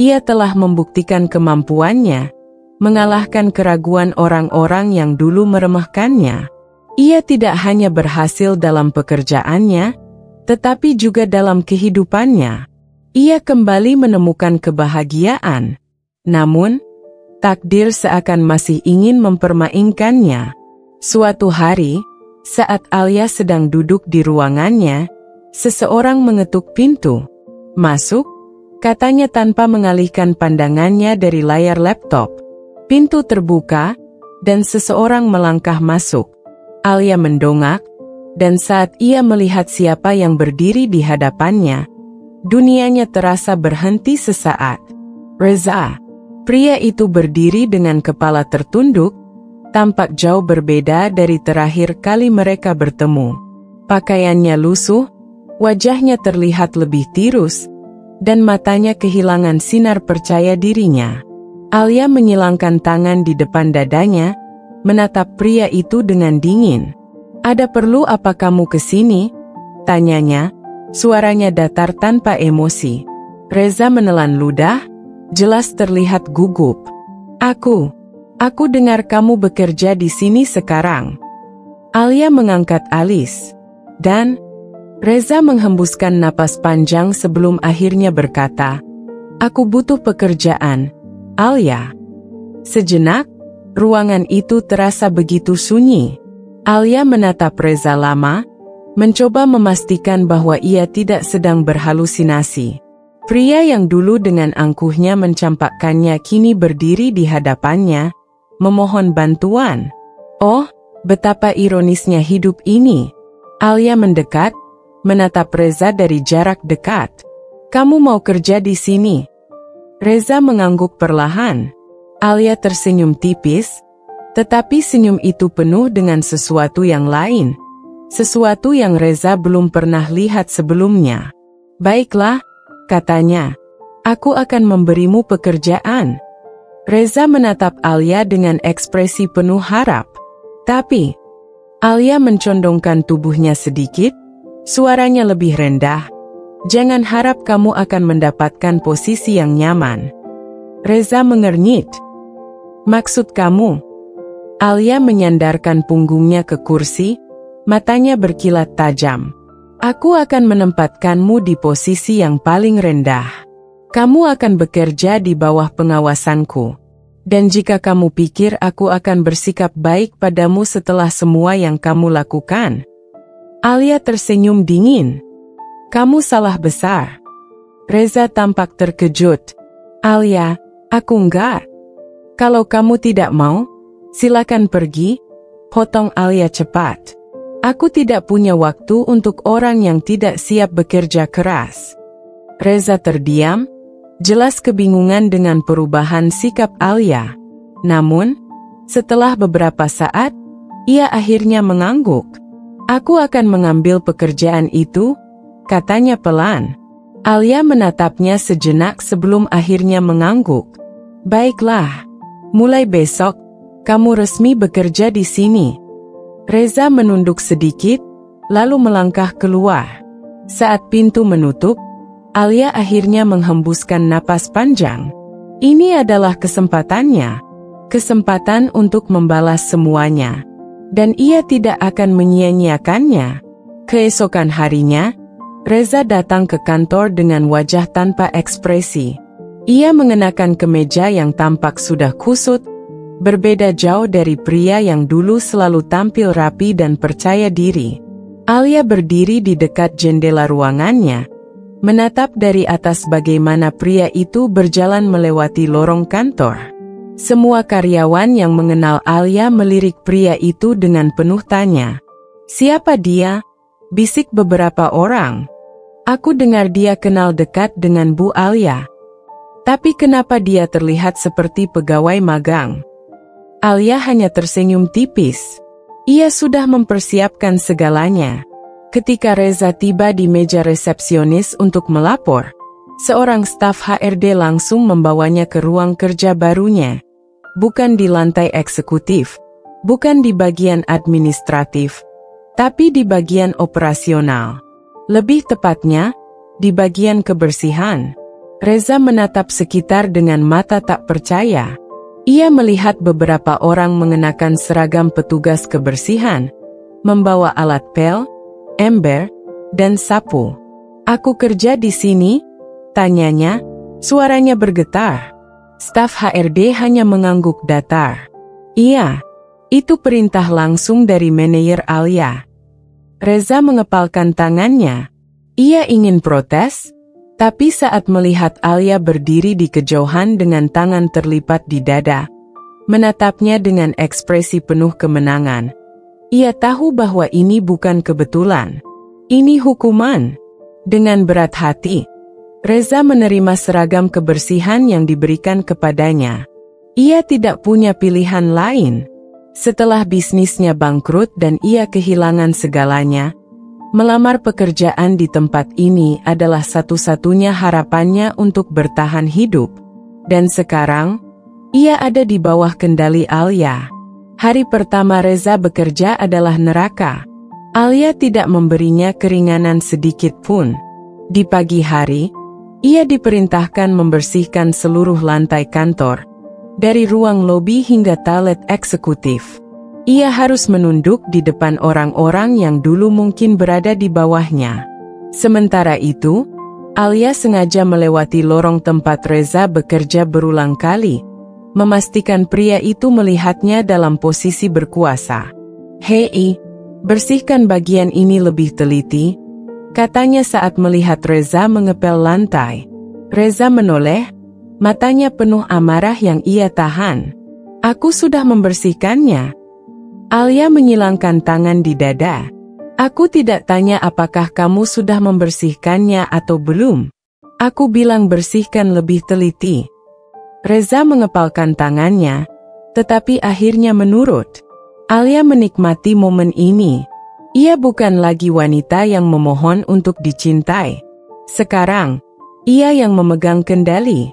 ia telah membuktikan kemampuannya, mengalahkan keraguan orang-orang yang dulu meremehkannya. Ia tidak hanya berhasil dalam pekerjaannya, tetapi juga dalam kehidupannya. Ia kembali menemukan kebahagiaan. Namun, takdir seakan masih ingin mempermainkannya. Suatu hari, saat Alia sedang duduk di ruangannya, seseorang mengetuk pintu. "Masuk," katanya tanpa mengalihkan pandangannya dari layar laptop. Pintu terbuka, dan seseorang melangkah masuk. Alia mendongak, dan saat ia melihat siapa yang berdiri di hadapannya, dunianya terasa berhenti sesaat. Reza. Pria itu berdiri dengan kepala tertunduk, tampak jauh berbeda dari terakhir kali mereka bertemu. Pakaiannya lusuh, wajahnya terlihat lebih tirus, dan matanya kehilangan sinar percaya dirinya. Alia menyilangkan tangan di depan dadanya, menatap pria itu dengan dingin. "Ada perlu apa kamu kesini?" tanyanya, suaranya datar tanpa emosi. Reza menelan ludah, jelas terlihat gugup. Aku dengar kamu bekerja di sini sekarang." Alia mengangkat alis, dan Reza menghembuskan napas panjang sebelum akhirnya berkata, "Aku butuh pekerjaan, Alia." Sejenak, ruangan itu terasa begitu sunyi. Alia menatap Reza lama, mencoba memastikan bahwa ia tidak sedang berhalusinasi. Pria yang dulu dengan angkuhnya mencampakkannya kini berdiri di hadapannya, memohon bantuan. Oh, betapa ironisnya hidup ini. Alia mendekat, menatap Reza dari jarak dekat. "Kamu mau kerja di sini?" Reza mengangguk perlahan. Alia tersenyum tipis, tetapi senyum itu penuh dengan sesuatu yang lain. Sesuatu yang Reza belum pernah lihat sebelumnya. "Baiklah," katanya, "aku akan memberimu pekerjaan." Reza menatap Alia dengan ekspresi penuh harap. Tapi, Alia mencondongkan tubuhnya sedikit, suaranya lebih rendah. "Jangan harap kamu akan mendapatkan posisi yang nyaman." Reza mengernyit. Maksud kamu? Alia menyandarkan punggungnya ke kursi, matanya berkilat tajam. Aku akan menempatkanmu di posisi yang paling rendah. Kamu akan bekerja di bawah pengawasanku. Dan jika kamu pikir aku akan bersikap baik padamu setelah semua yang kamu lakukan. Alia tersenyum dingin. Kamu salah besar. Reza tampak terkejut. Alia, aku enggak. Kalau kamu tidak mau, silakan pergi, potong Alia cepat. Aku tidak punya waktu untuk orang yang tidak siap bekerja keras. Reza terdiam, jelas kebingungan dengan perubahan sikap Alia. Namun, setelah beberapa saat, ia akhirnya mengangguk. Aku akan mengambil pekerjaan itu, katanya pelan. Alia menatapnya sejenak sebelum akhirnya mengangguk. Baiklah, mulai besok, kamu resmi bekerja di sini. Reza menunduk sedikit, lalu melangkah keluar. Saat pintu menutup, Alia akhirnya menghembuskan napas panjang. Ini adalah kesempatannya. Kesempatan untuk membalas semuanya. Dan ia tidak akan menyia-nyiakannya. Keesokan harinya, Reza datang ke kantor dengan wajah tanpa ekspresi. Ia mengenakan kemeja yang tampak sudah kusut, berbeda jauh dari pria yang dulu selalu tampil rapi dan percaya diri. Alia berdiri di dekat jendela ruangannya, menatap dari atas bagaimana pria itu berjalan melewati lorong kantor. Semua karyawan yang mengenal Alia melirik pria itu dengan penuh tanya. Siapa dia? Bisik beberapa orang. Aku dengar dia kenal dekat dengan Bu Alia. Tapi kenapa dia terlihat seperti pegawai magang? Alia hanya tersenyum tipis. Ia sudah mempersiapkan segalanya. Ketika Reza tiba di meja resepsionis untuk melapor, seorang staf HRD langsung membawanya ke ruang kerja barunya. Bukan di lantai eksekutif, bukan di bagian administratif, tapi di bagian operasional. Lebih tepatnya, di bagian kebersihan. Reza menatap sekitar dengan mata tak percaya. Ia melihat beberapa orang mengenakan seragam petugas kebersihan, membawa alat pel, ember, dan sapu. Aku kerja di sini? Tanyanya, suaranya bergetar. Staf HRD hanya mengangguk datar. Iya, itu perintah langsung dari manajer Alia. Reza mengepalkan tangannya. Ia ingin protes, tapi saat melihat Alia berdiri di kejauhan dengan tangan terlipat di dada, menatapnya dengan ekspresi penuh kemenangan, ia tahu bahwa ini bukan kebetulan. Ini hukuman. Dengan berat hati, Reza menerima seragam kebersihan yang diberikan kepadanya. Ia tidak punya pilihan lain. Setelah bisnisnya bangkrut dan ia kehilangan segalanya, melamar pekerjaan di tempat ini adalah satu-satunya harapannya untuk bertahan hidup. Dan sekarang, ia ada di bawah kendali Alia. Hari pertama Reza bekerja adalah neraka. Alia tidak memberinya keringanan sedikit pun. Di pagi hari, ia diperintahkan membersihkan seluruh lantai kantor, dari ruang lobi hingga toilet eksekutif. Ia harus menunduk di depan orang-orang yang dulu mungkin berada di bawahnya. Sementara itu, Alia sengaja melewati lorong tempat Reza bekerja berulang kali, memastikan pria itu melihatnya dalam posisi berkuasa. Hei, bersihkan bagian ini lebih teliti, katanya saat melihat Reza mengepel lantai. Reza menoleh, matanya penuh amarah yang ia tahan. Aku sudah membersihkannya. Alia menyilangkan tangan di dada. Aku tidak tanya apakah kamu sudah membersihkannya atau belum. Aku bilang bersihkan lebih teliti. Reza mengepalkan tangannya, tetapi akhirnya menurut. Alia menikmati momen ini. Ia bukan lagi wanita yang memohon untuk dicintai. Sekarang, ia yang memegang kendali.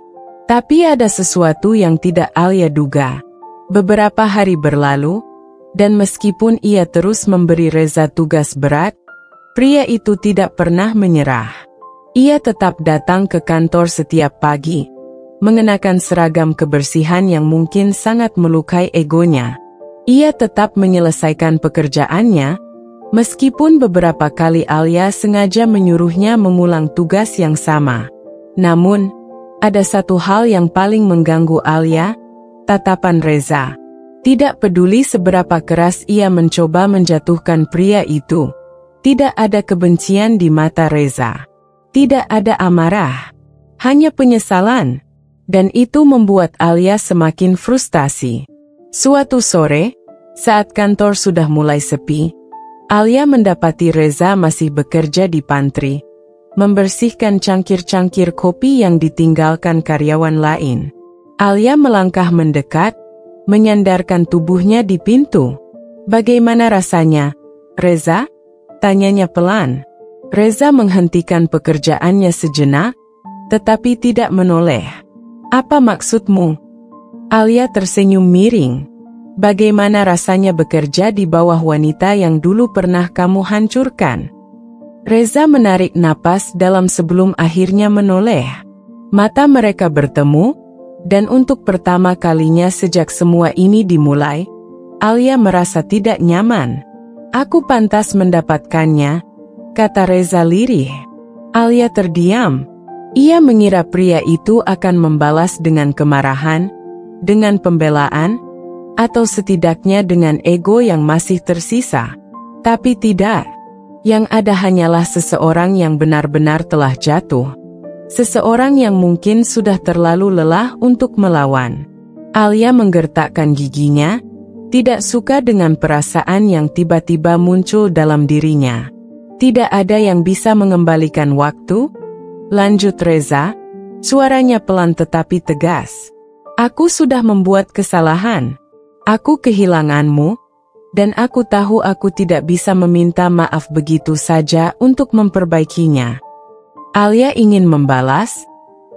Tapi ada sesuatu yang tidak Alia duga. Beberapa hari berlalu, dan meskipun ia terus memberi Reza tugas berat, pria itu tidak pernah menyerah. Ia tetap datang ke kantor setiap pagi, mengenakan seragam kebersihan yang mungkin sangat melukai egonya. Ia tetap menyelesaikan pekerjaannya, meskipun beberapa kali Alia sengaja menyuruhnya mengulang tugas yang sama. Namun, ada satu hal yang paling mengganggu Alia, tatapan Reza. Tidak peduli seberapa keras ia mencoba menjatuhkan pria itu, tidak ada kebencian di mata Reza. Tidak ada amarah, hanya penyesalan. Dan itu membuat Alia semakin frustasi. Suatu sore, saat kantor sudah mulai sepi, Alia mendapati Reza masih bekerja di pantry, membersihkan cangkir-cangkir kopi yang ditinggalkan karyawan lain. Alia melangkah mendekat, menyandarkan tubuhnya di pintu. "Bagaimana rasanya, Reza?" tanyanya pelan. Reza menghentikan pekerjaannya sejenak, tetapi tidak menoleh. "Apa maksudmu?" Alia tersenyum miring. "Bagaimana rasanya bekerja di bawah wanita yang dulu pernah kamu hancurkan?" Reza menarik napas dalam sebelum akhirnya menoleh. Mata mereka bertemu, dan untuk pertama kalinya sejak semua ini dimulai, Alia merasa tidak nyaman. "Aku pantas mendapatkannya," kata Reza lirih. Alia terdiam. Ia mengira pria itu akan membalas dengan kemarahan, dengan pembelaan, atau setidaknya dengan ego yang masih tersisa. Tapi tidak. Yang ada hanyalah seseorang yang benar-benar telah jatuh. Seseorang yang mungkin sudah terlalu lelah untuk melawan. Alia menggertakkan giginya, tidak suka dengan perasaan yang tiba-tiba muncul dalam dirinya. "Tidak ada yang bisa mengembalikan waktu?" lanjut Reza, suaranya pelan tetapi tegas. "Aku sudah membuat kesalahan. Aku kehilanganmu, dan aku tahu aku tidak bisa meminta maaf begitu saja untuk memperbaikinya." Alia ingin membalas,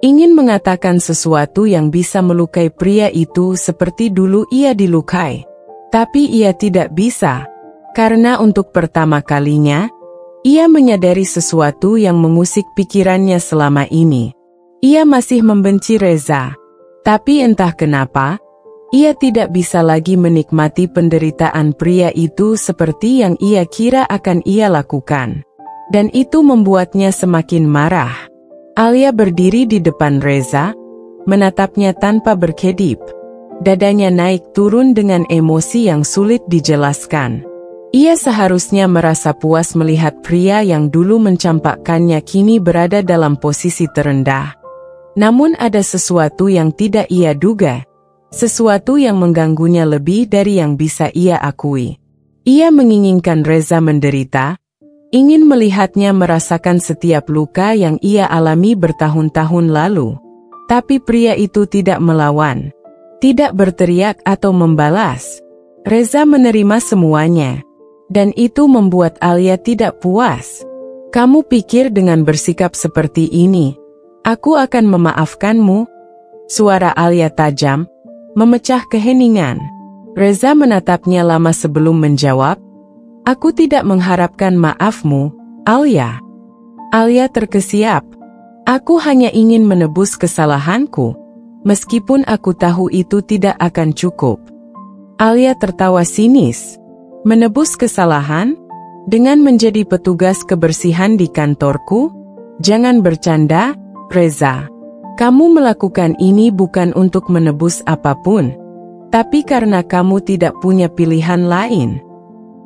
ingin mengatakan sesuatu yang bisa melukai pria itu seperti dulu ia dilukai. Tapi ia tidak bisa, karena untuk pertama kalinya, ia menyadari sesuatu yang mengusik pikirannya selama ini. Ia masih membenci Reza. Tapi entah kenapa, ia tidak bisa lagi menikmati penderitaan pria itu seperti yang ia kira akan ia lakukan. Dan itu membuatnya semakin marah. Alia berdiri di depan Reza, menatapnya tanpa berkedip. Dadanya naik turun dengan emosi yang sulit dijelaskan. Ia seharusnya merasa puas melihat pria yang dulu mencampakkannya kini berada dalam posisi terendah. Namun ada sesuatu yang tidak ia duga. Sesuatu yang mengganggunya lebih dari yang bisa ia akui. Ia menginginkan Reza menderita, ingin melihatnya merasakan setiap luka yang ia alami bertahun-tahun lalu. Tapi pria itu tidak melawan, tidak berteriak atau membalas. Reza menerima semuanya. Dan itu membuat Alia tidak puas. "Kamu pikir dengan bersikap seperti ini, aku akan memaafkanmu?" Suara Alia tajam, memecah keheningan. Reza menatapnya lama sebelum menjawab, "Aku tidak mengharapkan maafmu, Alia." Alia terkesiap. "Aku hanya ingin menebus kesalahanku, meskipun aku tahu itu tidak akan cukup." Alia tertawa sinis. "Menebus kesalahan? Dengan menjadi petugas kebersihan di kantorku? Jangan bercanda, Reza. Kamu melakukan ini bukan untuk menebus apapun, tapi karena kamu tidak punya pilihan lain."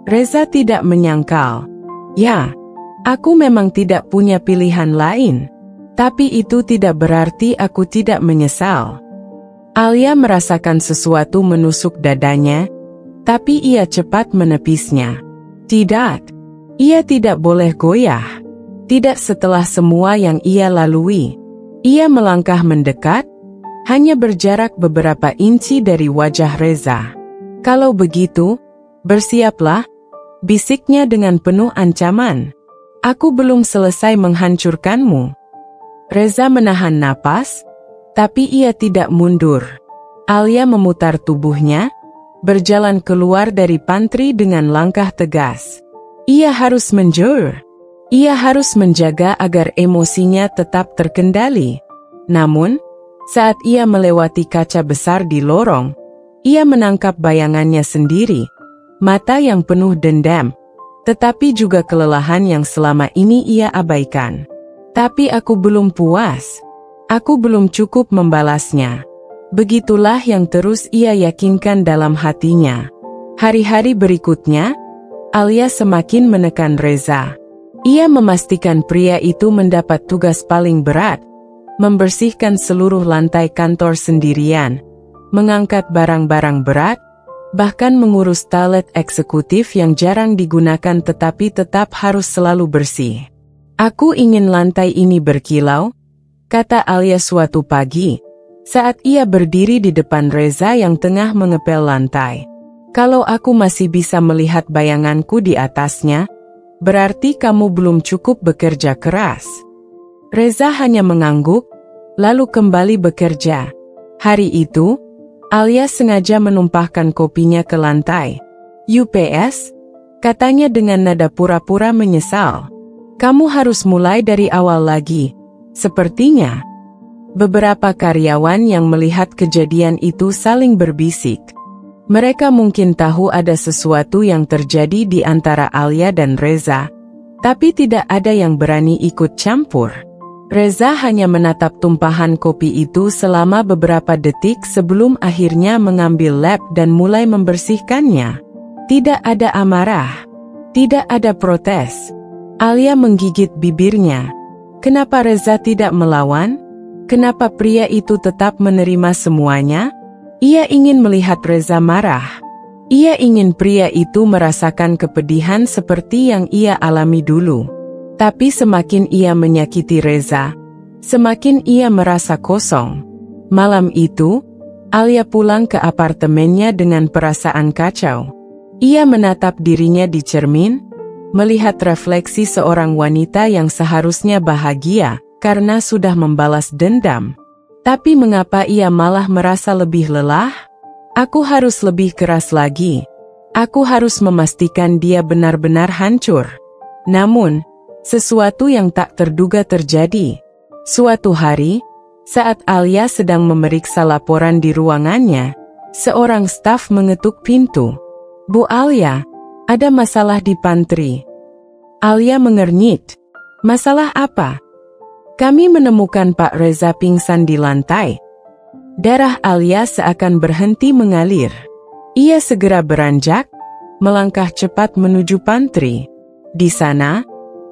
Reza tidak menyangkal. "Ya, aku memang tidak punya pilihan lain, tapi itu tidak berarti aku tidak menyesal." Alia merasakan sesuatu menusuk dadanya, tapi ia cepat menepisnya. Tidak, ia tidak boleh goyah. Tidak setelah semua yang ia lalui. Ia melangkah mendekat, hanya berjarak beberapa inci dari wajah Reza. "Kalau begitu, bersiaplah," bisiknya dengan penuh ancaman. "Aku belum selesai menghancurkanmu." Reza menahan napas, tapi ia tidak mundur. Alia memutar tubuhnya, berjalan keluar dari pantry dengan langkah tegas. Ia harus menjauh. Ia harus menjaga agar emosinya tetap terkendali. Namun, Saat ia melewati kaca besar di lorong, ia menangkap bayangannya sendiri, mata yang penuh dendam, tetapi juga kelelahan yang selama ini ia abaikan. Tapi aku belum puas. Aku belum cukup membalasnya. Begitulah yang terus ia yakinkan dalam hatinya. Hari-hari berikutnya, Alia semakin menekan Reza. Ia memastikan pria itu mendapat tugas paling berat, membersihkan seluruh lantai kantor sendirian, mengangkat barang-barang berat, bahkan mengurus toilet eksekutif yang jarang digunakan tetapi tetap harus selalu bersih. Aku ingin lantai ini berkilau, kata Alia suatu pagi, saat ia berdiri di depan Reza yang tengah mengepel lantai. Kalau aku masih bisa melihat bayanganku di atasnya, berarti kamu belum cukup bekerja keras. Reza hanya mengangguk, lalu kembali bekerja. Hari itu, Alia sengaja menumpahkan kopinya ke lantai. UPS, katanya dengan nada pura-pura menyesal. Kamu harus mulai dari awal lagi. Sepertinya, beberapa karyawan yang melihat kejadian itu saling berbisik. Mereka mungkin tahu ada sesuatu yang terjadi di antara Alia dan Reza, tapi tidak ada yang berani ikut campur. Reza hanya menatap tumpahan kopi itu selama beberapa detik sebelum akhirnya mengambil lap dan mulai membersihkannya. Tidak ada amarah, tidak ada protes. Alia menggigit bibirnya. Kenapa Reza tidak melawan? Kenapa pria itu tetap menerima semuanya? Ia ingin melihat Reza marah. Ia ingin pria itu merasakan kepedihan seperti yang ia alami dulu. Tapi semakin ia menyakiti Reza, semakin ia merasa kosong. Malam itu, Alia pulang ke apartemennya dengan perasaan kacau. Ia menatap dirinya di cermin, melihat refleksi seorang wanita yang seharusnya bahagia karena sudah membalas dendam. Tapi mengapa ia malah merasa lebih lelah? Aku harus lebih keras lagi. Aku harus memastikan dia benar-benar hancur. Namun, sesuatu yang tak terduga terjadi. Suatu hari, saat Alia sedang memeriksa laporan di ruangannya, seorang staf mengetuk pintu. Bu Alia, ada masalah di pantry. Alia mengernyit. Masalah apa? Kami menemukan Pak Reza pingsan di lantai. Darah Alia seakan berhenti mengalir. Ia segera beranjak, melangkah cepat menuju pantry. Di sana,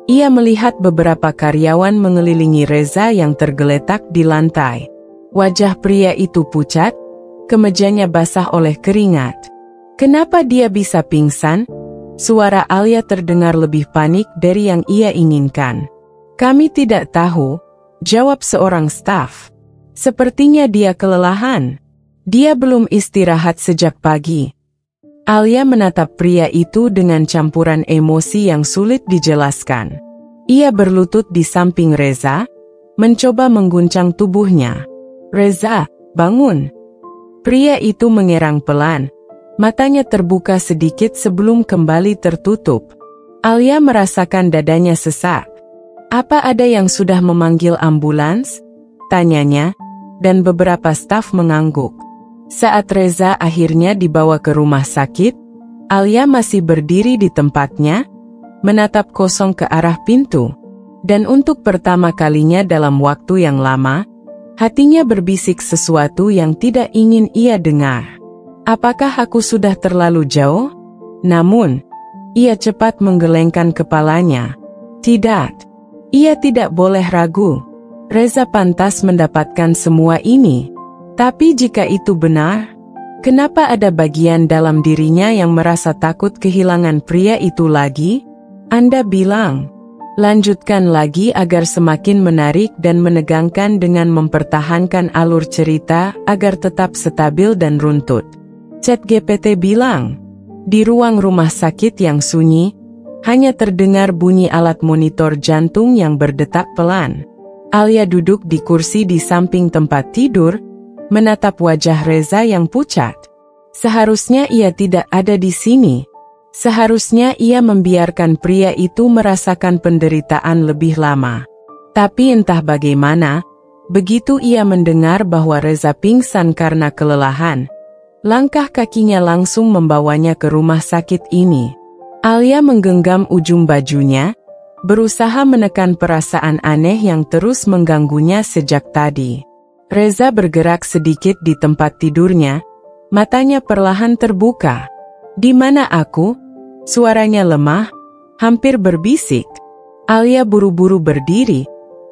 ia melihat beberapa karyawan mengelilingi Reza yang tergeletak di lantai. Wajah pria itu pucat, kemejanya basah oleh keringat. Kenapa dia bisa pingsan? Suara Alia terdengar lebih panik dari yang ia inginkan. Kami tidak tahu, jawab seorang staf. Sepertinya dia kelelahan. Dia belum istirahat sejak pagi. Alia menatap pria itu dengan campuran emosi yang sulit dijelaskan. Ia berlutut di samping Reza, mencoba mengguncang tubuhnya. Reza, bangun. Pria itu mengerang pelan, matanya terbuka sedikit sebelum kembali tertutup. Alia merasakan dadanya sesak. Apa ada yang sudah memanggil ambulans? Tanyanya, dan beberapa staf mengangguk. Saat Reza akhirnya dibawa ke rumah sakit, Alia masih berdiri di tempatnya, menatap kosong ke arah pintu. Dan untuk pertama kalinya dalam waktu yang lama, hatinya berbisik sesuatu yang tidak ingin ia dengar. Apakah aku sudah terlalu jauh? Namun, ia cepat menggelengkan kepalanya. Tidak. Ia tidak boleh ragu. Reza pantas mendapatkan semua ini. Tapi jika itu benar, kenapa ada bagian dalam dirinya yang merasa takut kehilangan pria itu lagi? Anda bilang, lanjutkan lagi agar semakin menarik dan menegangkan dengan mempertahankan alur cerita agar tetap stabil dan runtut. ChatGPT bilang, di ruang rumah sakit yang sunyi, hanya terdengar bunyi alat monitor jantung yang berdetak pelan. Alia duduk di kursi di samping tempat tidur, menatap wajah Reza yang pucat. Seharusnya ia tidak ada di sini. Seharusnya ia membiarkan pria itu merasakan penderitaan lebih lama. Tapi entah bagaimana, Begitu ia mendengar bahwa Reza pingsan karena kelelahan, langkah kakinya langsung membawanya ke rumah sakit ini. Alia menggenggam ujung bajunya, berusaha menekan perasaan aneh yang terus mengganggunya sejak tadi. Reza bergerak sedikit di tempat tidurnya, matanya perlahan terbuka. "Di mana aku?" Suaranya lemah, hampir berbisik. Alia buru-buru berdiri,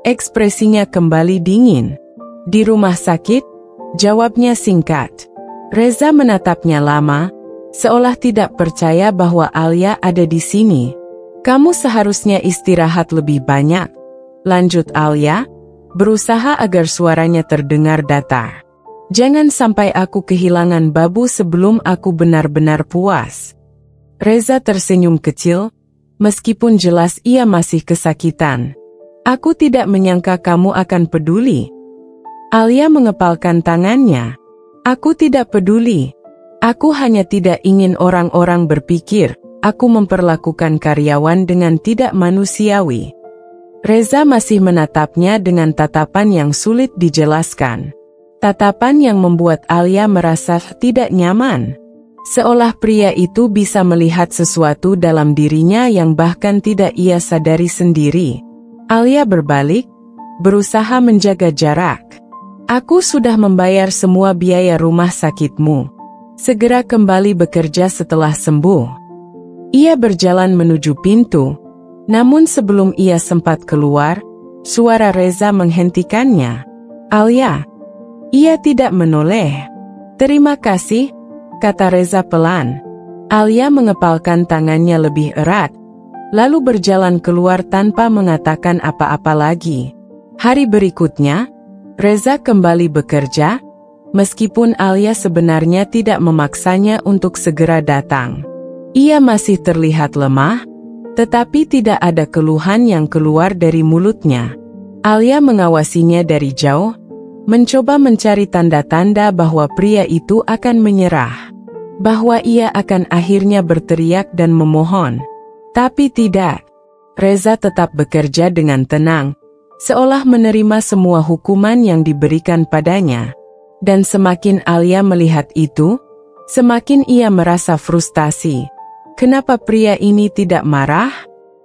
ekspresinya kembali dingin. "Di rumah sakit?" jawabnya singkat. Reza menatapnya lama, seolah tidak percaya bahwa Alia ada di sini. "Kamu seharusnya istirahat lebih banyak," lanjut Alia, berusaha agar suaranya terdengar datar. "Jangan sampai aku kehilangan Babu sebelum aku benar-benar puas." Reza tersenyum kecil, meskipun jelas ia masih kesakitan. "Aku tidak menyangka kamu akan peduli." Alia mengepalkan tangannya. "Aku tidak peduli. Aku hanya tidak ingin orang-orang berpikir aku memperlakukan karyawan dengan tidak manusiawi." Reza masih menatapnya dengan tatapan yang sulit dijelaskan. Tatapan yang membuat Alia merasa tidak nyaman. Seolah pria itu bisa melihat sesuatu dalam dirinya yang bahkan tidak ia sadari sendiri. Alia berbalik, berusaha menjaga jarak. "Aku sudah membayar semua biaya rumah sakitmu. Segera kembali bekerja setelah sembuh." Ia berjalan menuju pintu, namun sebelum ia sempat keluar, suara Reza menghentikannya. "Alia." Ia tidak menoleh. "Terima kasih," kata Reza pelan. Alia mengepalkan tangannya lebih erat, lalu berjalan keluar tanpa mengatakan apa-apa lagi. Hari berikutnya, Reza kembali bekerja, meskipun Alia sebenarnya tidak memaksanya untuk segera datang. Ia masih terlihat lemah, tetapi tidak ada keluhan yang keluar dari mulutnya. Alia mengawasinya dari jauh, mencoba mencari tanda-tanda bahwa pria itu akan menyerah, bahwa ia akan akhirnya berteriak dan memohon. Tapi tidak. Reza tetap bekerja dengan tenang, seolah menerima semua hukuman yang diberikan padanya. Dan semakin Alia melihat itu, semakin ia merasa frustasi. Kenapa pria ini tidak marah?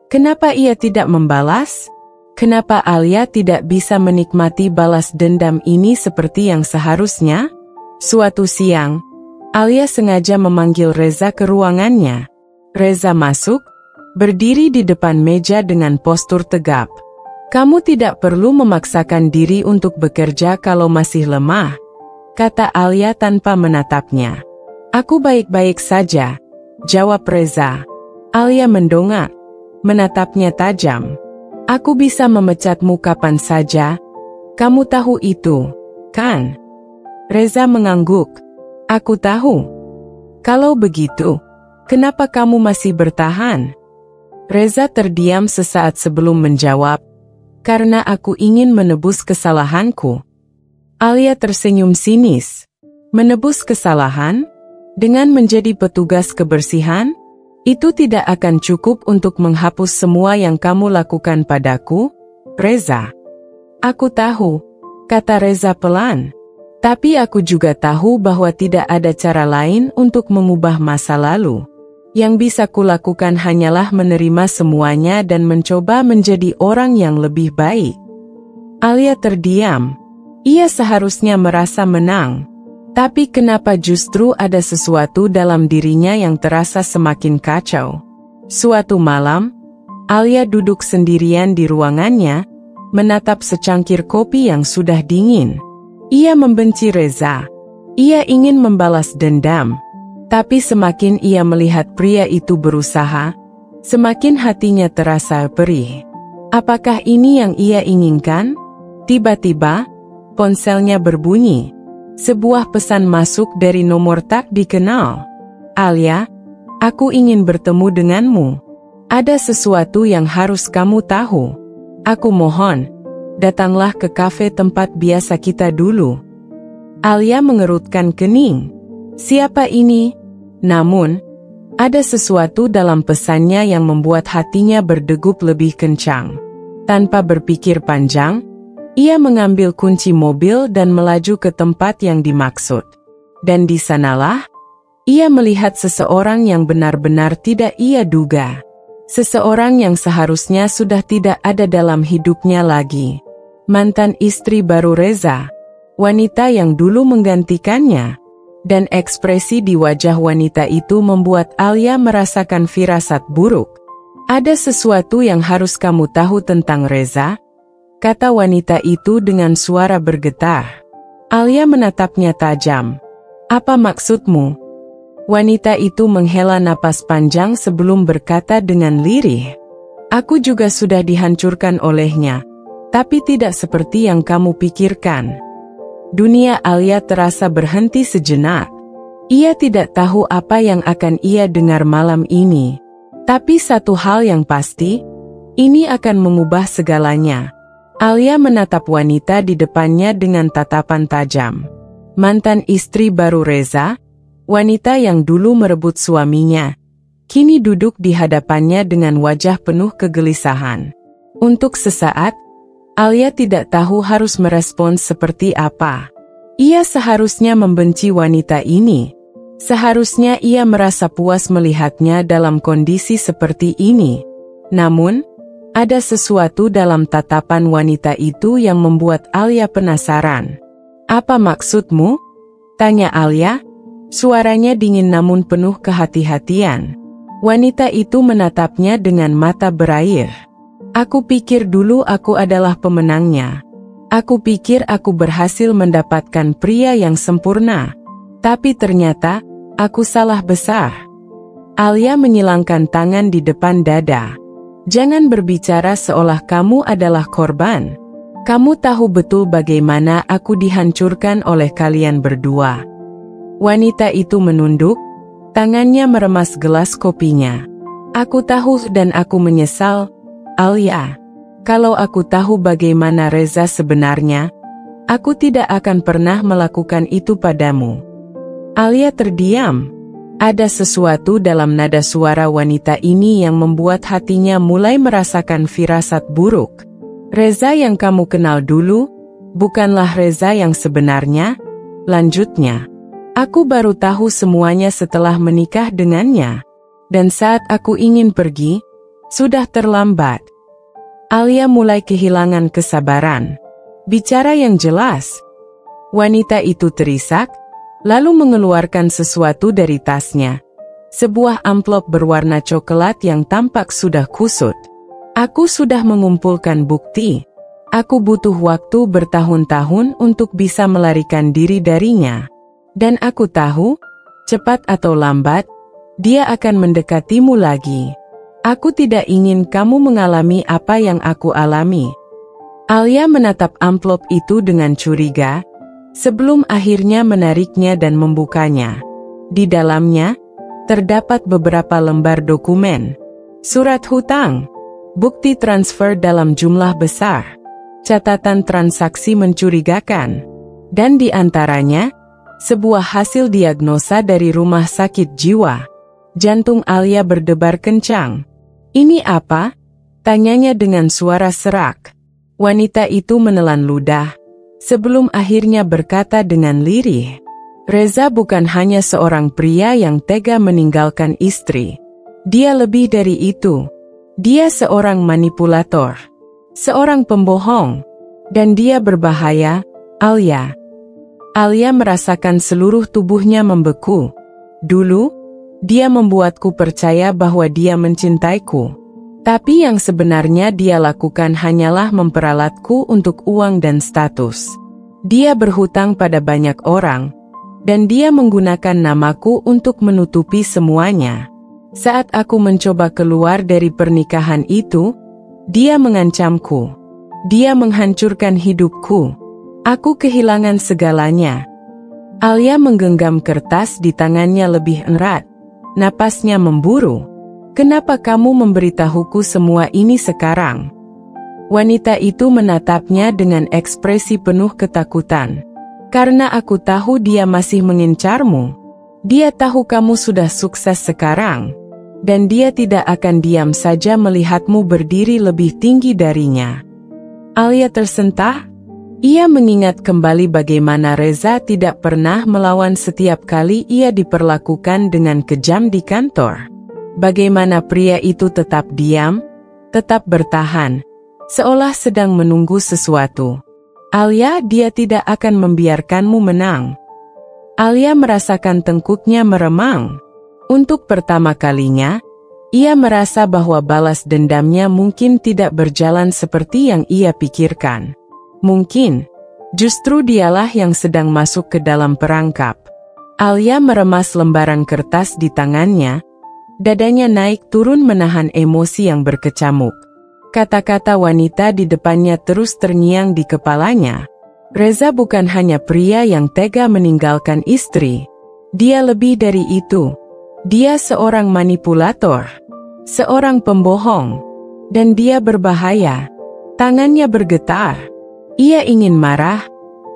Kenapa ia tidak membalas? Kenapa Alia tidak bisa menikmati balas dendam ini seperti yang seharusnya? Suatu siang, Alia sengaja memanggil Reza ke ruangannya. Reza masuk, berdiri di depan meja dengan postur tegap. "Kamu tidak perlu memaksakan diri untuk bekerja kalau masih lemah," kata Alia tanpa menatapnya. "Aku baik-baik saja," jawab Reza. Alia mendongak, menatapnya tajam. "Aku bisa memecatmu kapan saja. Kamu tahu itu, kan?" Reza mengangguk. "Aku tahu." "Kalau begitu, kenapa kamu masih bertahan?" Reza terdiam sesaat sebelum menjawab, "Karena aku ingin menebus kesalahanku." Alia tersenyum sinis. "Menebus kesalahan? Dengan menjadi petugas kebersihan? Itu tidak akan cukup untuk menghapus semua yang kamu lakukan padaku, Reza." "Aku tahu," kata Reza pelan. "Tapi aku juga tahu bahwa tidak ada cara lain untuk mengubah masa lalu. Yang bisa kulakukan hanyalah menerima semuanya dan mencoba menjadi orang yang lebih baik." Alia terdiam. Ia seharusnya merasa menang. Tapi kenapa justru ada sesuatu dalam dirinya yang terasa semakin kacau? Suatu malam, Alia duduk sendirian di ruangannya, menatap secangkir kopi yang sudah dingin. Ia membenci Reza. Ia ingin membalas dendam. Tapi semakin ia melihat pria itu berusaha, semakin hatinya terasa perih. Apakah ini yang ia inginkan? Tiba-tiba, ponselnya berbunyi. Sebuah pesan masuk dari nomor tak dikenal. "Alia, aku ingin bertemu denganmu. Ada sesuatu yang harus kamu tahu. Aku mohon, datanglah ke kafe tempat biasa kita dulu." Alia mengerutkan kening. Siapa ini? Namun, ada sesuatu dalam pesannya yang membuat hatinya berdegup lebih kencang. Tanpa berpikir panjang, Ia mengambil kunci mobil dan melaju ke tempat yang dimaksud. Dan di sanalah, ia melihat seseorang yang benar-benar tidak ia duga. Seseorang yang seharusnya sudah tidak ada dalam hidupnya lagi. Mantan istri baru Reza, wanita yang dulu menggantikannya. Dan ekspresi di wajah wanita itu membuat Alia merasakan firasat buruk. "Ada sesuatu yang harus kamu tahu tentang Reza," kata wanita itu dengan suara bergetar. Alia menatapnya tajam. "Apa maksudmu?" Wanita itu menghela napas panjang sebelum berkata dengan lirih. "Aku juga sudah dihancurkan olehnya, tapi tidak seperti yang kamu pikirkan." Dunia Alia terasa berhenti sejenak. Ia tidak tahu apa yang akan ia dengar malam ini. Tapi satu hal yang pasti, ini akan mengubah segalanya. Alia menatap wanita di depannya dengan tatapan tajam. Mantan istri baru Reza, wanita yang dulu merebut suaminya, kini duduk di hadapannya dengan wajah penuh kegelisahan. Untuk sesaat, Alia tidak tahu harus merespons seperti apa. Ia seharusnya membenci wanita ini. Seharusnya ia merasa puas melihatnya dalam kondisi seperti ini. Namun, ada sesuatu dalam tatapan wanita itu yang membuat Alia penasaran. "Apa maksudmu?" tanya Alia. Suaranya dingin namun penuh kehati-hatian. Wanita itu menatapnya dengan mata berair. "Aku pikir dulu aku adalah pemenangnya. Aku pikir aku berhasil mendapatkan pria yang sempurna. Tapi ternyata, aku salah besar." Alia menyilangkan tangan di depan dada. "Jangan berbicara seolah kamu adalah korban. Kamu tahu betul bagaimana aku dihancurkan oleh kalian berdua." Wanita itu menunduk, tangannya meremas gelas kopinya. "Aku tahu dan aku menyesal, Alia. Kalau aku tahu bagaimana Reza sebenarnya, aku tidak akan pernah melakukan itu padamu." Alia terdiam. Ada sesuatu dalam nada suara wanita ini yang membuat hatinya mulai merasakan firasat buruk. "Reza yang kamu kenal dulu, bukanlah Reza yang sebenarnya," lanjutnya. "Aku baru tahu semuanya setelah menikah dengannya. Dan saat aku ingin pergi, sudah terlambat." Alia mulai kehilangan kesabaran. "Bicara yang jelas." Wanita itu terisak, lalu mengeluarkan sesuatu dari tasnya. Sebuah amplop berwarna coklat yang tampak sudah kusut. "Aku sudah mengumpulkan bukti. Aku butuh waktu bertahun-tahun untuk bisa melarikan diri darinya. Dan aku tahu, cepat atau lambat, dia akan mendekatimu lagi. Aku tidak ingin kamu mengalami apa yang aku alami." Alia menatap amplop itu dengan curiga, sebelum akhirnya menariknya dan membukanya. Di dalamnya, terdapat beberapa lembar dokumen. Surat hutang, bukti transfer dalam jumlah besar, catatan transaksi mencurigakan, dan di antaranya, sebuah hasil diagnosa dari rumah sakit jiwa. Jantung Alia berdebar kencang. "Ini apa?" tanyanya dengan suara serak. Wanita itu menelan ludah, sebelum akhirnya berkata dengan lirih, "Reza bukan hanya seorang pria yang tega meninggalkan istri. Dia lebih dari itu. Dia seorang manipulator, seorang pembohong, dan dia berbahaya, Alia." Alia merasakan seluruh tubuhnya membeku. "Dulu, dia membuatku percaya bahwa dia mencintaiku. Tapi yang sebenarnya dia lakukan hanyalah memperalatku untuk uang dan status. Dia berhutang pada banyak orang, dan dia menggunakan namaku untuk menutupi semuanya. Saat aku mencoba keluar dari pernikahan itu, dia mengancamku. Dia menghancurkan hidupku. Aku kehilangan segalanya." Alia menggenggam kertas di tangannya lebih erat. Napasnya memburu. "Kenapa kamu memberitahuku semua ini sekarang?" Wanita itu menatapnya dengan ekspresi penuh ketakutan. "Karena aku tahu dia masih mengincarmu. Dia tahu kamu sudah sukses sekarang, dan dia tidak akan diam saja melihatmu berdiri lebih tinggi darinya." Alia tersentak, Ia mengingat kembali bagaimana Reza tidak pernah melawan setiap kali ia diperlakukan dengan kejam di kantor. Bagaimana pria itu tetap diam, tetap bertahan, seolah sedang menunggu sesuatu. Alia, dia tidak akan membiarkanmu menang. Alia merasakan tengkuknya meremang. Untuk pertama kalinya, ia merasa bahwa balas dendamnya mungkin tidak berjalan seperti yang ia pikirkan. Mungkin, justru dialah yang sedang masuk ke dalam perangkap. Alia meremas lembaran kertas di tangannya, dadanya naik turun menahan emosi yang berkecamuk. Kata-kata wanita di depannya terus terngiang di kepalanya. Reza bukan hanya pria yang tega meninggalkan istri. Dia lebih dari itu. Dia seorang manipulator, seorang pembohong, dan dia berbahaya. Tangannya bergetar. Ia ingin marah,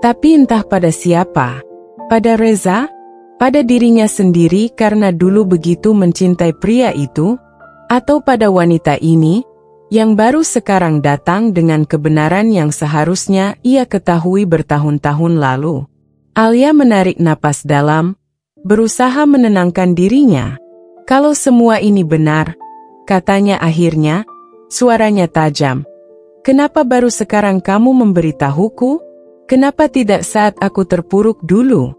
tapi entah pada siapa. Pada Reza? Pada dirinya sendiri karena dulu begitu mencintai pria itu? Atau pada wanita ini, yang baru sekarang datang dengan kebenaran yang seharusnya ia ketahui bertahun-tahun lalu? Alia menarik napas dalam, berusaha menenangkan dirinya. Kalau semua ini benar, katanya akhirnya, suaranya tajam. Kenapa baru sekarang kamu memberitahuku? Kenapa tidak saat aku terpuruk dulu?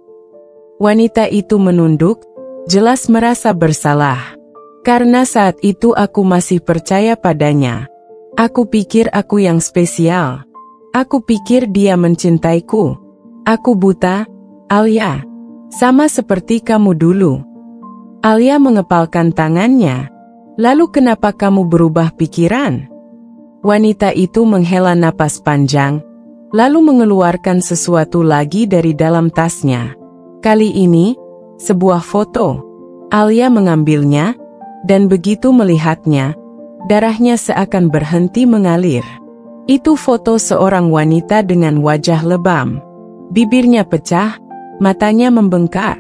Wanita itu menunduk, jelas merasa bersalah. Karena saat itu aku masih percaya padanya. Aku pikir aku yang spesial. Aku pikir dia mencintaiku. Aku buta, Alia. Sama seperti kamu dulu. Alia mengepalkan tangannya. Lalu kenapa kamu berubah pikiran? Wanita itu menghela napas panjang, lalu mengeluarkan sesuatu lagi dari dalam tasnya. Kali ini, sebuah foto. Alia mengambilnya, dan begitu melihatnya, darahnya seakan berhenti mengalir. Itu foto seorang wanita dengan wajah lebam. Bibirnya pecah, matanya membengkak.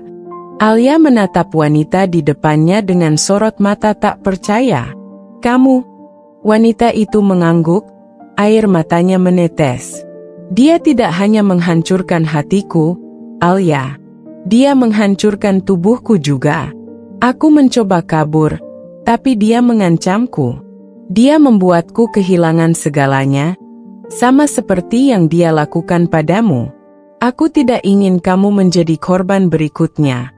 Alia menatap wanita di depannya dengan sorot mata tak percaya. Kamu... Wanita itu mengangguk, air matanya menetes. Dia tidak hanya menghancurkan hatiku, Alia. Dia menghancurkan tubuhku juga. Aku mencoba kabur, tapi dia mengancamku. Dia membuatku kehilangan segalanya, sama seperti yang dia lakukan padamu. Aku tidak ingin kamu menjadi korban berikutnya.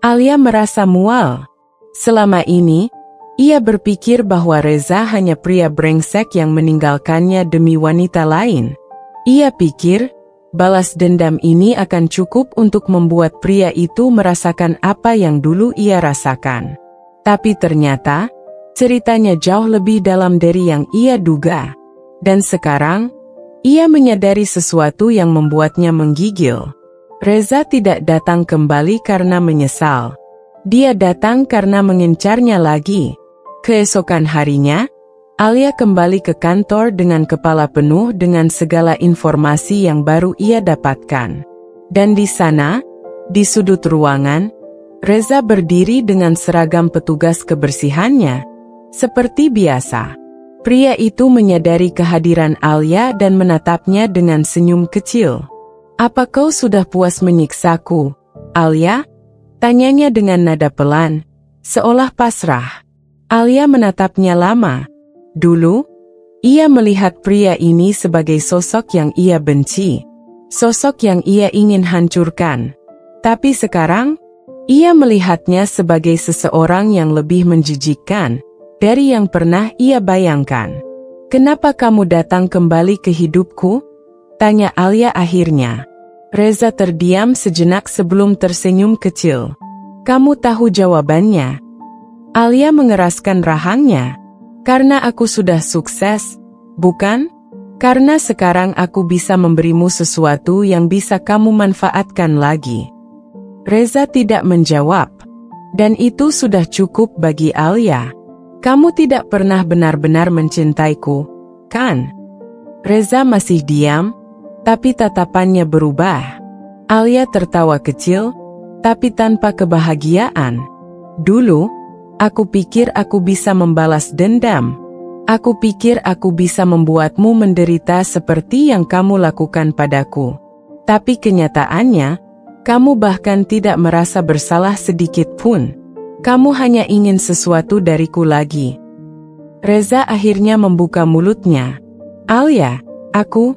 Alia merasa mual. Selama ini, ia berpikir bahwa Reza hanya pria brengsek yang meninggalkannya demi wanita lain. Ia pikir, balas dendam ini akan cukup untuk membuat pria itu merasakan apa yang dulu ia rasakan. Tapi ternyata, ceritanya jauh lebih dalam dari yang ia duga. Dan sekarang, ia menyadari sesuatu yang membuatnya menggigil. Reza tidak datang kembali karena menyesal. Dia datang karena mengincarnya lagi. Keesokan harinya, Alia kembali ke kantor dengan kepala penuh dengan segala informasi yang baru ia dapatkan. Dan di sana, di sudut ruangan, Reza berdiri dengan seragam petugas kebersihannya. Seperti biasa, pria itu menyadari kehadiran Alia dan menatapnya dengan senyum kecil. Apa kau sudah puas menyiksaku, Alia? Tanyanya dengan nada pelan, seolah pasrah. Alia menatapnya lama. Dulu, ia melihat pria ini sebagai sosok yang ia benci. Sosok yang ia ingin hancurkan. Tapi sekarang, ia melihatnya sebagai seseorang yang lebih menjijikkan dari yang pernah ia bayangkan. Kenapa kamu datang kembali ke hidupku? Tanya Alia akhirnya. Reza terdiam sejenak sebelum tersenyum kecil. Kamu tahu jawabannya. Alia mengeraskan rahangnya. Karena aku sudah sukses, bukan? Karena sekarang aku bisa memberimu sesuatu yang bisa kamu manfaatkan lagi. Reza tidak menjawab. Dan itu sudah cukup bagi Alia. Kamu tidak pernah benar-benar mencintaiku, kan? Reza masih diam, tapi tatapannya berubah. Alia tertawa kecil, tapi tanpa kebahagiaan. Dulu, aku pikir aku bisa membalas dendam. Aku pikir aku bisa membuatmu menderita seperti yang kamu lakukan padaku. Tapi kenyataannya, kamu bahkan tidak merasa bersalah sedikit pun. Kamu hanya ingin sesuatu dariku lagi. Reza akhirnya membuka mulutnya. Alia, aku...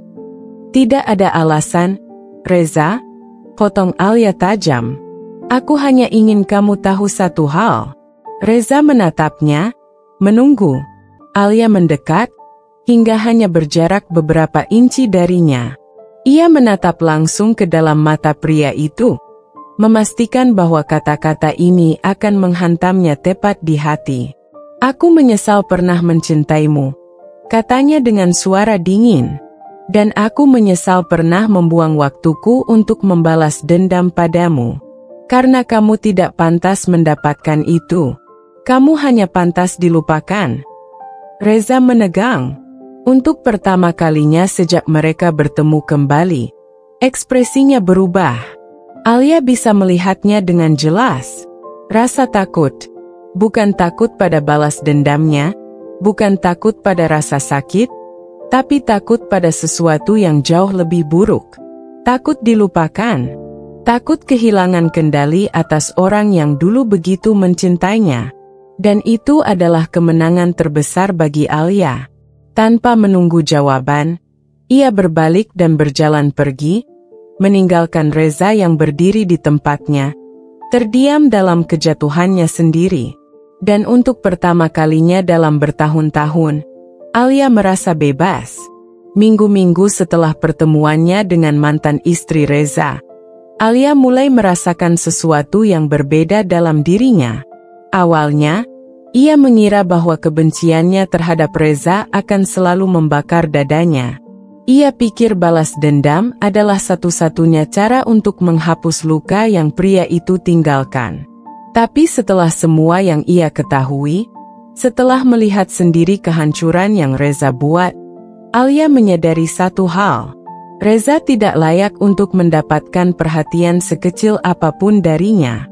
Tidak ada alasan, Reza, potong Alia tajam. Aku hanya ingin kamu tahu satu hal. Reza menatapnya, menunggu. Alia mendekat, hingga hanya berjarak beberapa inci darinya. Ia menatap langsung ke dalam mata pria itu, memastikan bahwa kata-kata ini akan menghantamnya tepat di hati. Aku menyesal pernah mencintaimu, katanya dengan suara dingin. Dan aku menyesal pernah membuang waktuku untuk membalas dendam padamu. Karena kamu tidak pantas mendapatkan itu. Kamu hanya pantas dilupakan. Reza menegang. Untuk pertama kalinya sejak mereka bertemu kembali, ekspresinya berubah. Alia bisa melihatnya dengan jelas. Rasa takut. Bukan takut pada balas dendamnya, bukan takut pada rasa sakit, tapi takut pada sesuatu yang jauh lebih buruk. Takut dilupakan. Takut kehilangan kendali atas orang yang dulu begitu mencintainya. Dan itu adalah kemenangan terbesar bagi Alia. Tanpa menunggu jawaban, ia berbalik dan berjalan pergi, meninggalkan Reza yang berdiri di tempatnya, terdiam dalam kejatuhannya sendiri. Dan untuk pertama kalinya dalam bertahun-tahun, Alia merasa bebas. Minggu-minggu setelah pertemuannya dengan mantan istri Reza, Alia mulai merasakan sesuatu yang berbeda dalam dirinya. Awalnya, ia mengira bahwa kebenciannya terhadap Reza akan selalu membakar dadanya. Ia pikir balas dendam adalah satu-satunya cara untuk menghapus luka yang pria itu tinggalkan. Tapi setelah semua yang ia ketahui, setelah melihat sendiri kehancuran yang Reza buat, Alia menyadari satu hal. Reza tidak layak untuk mendapatkan perhatian sekecil apapun darinya.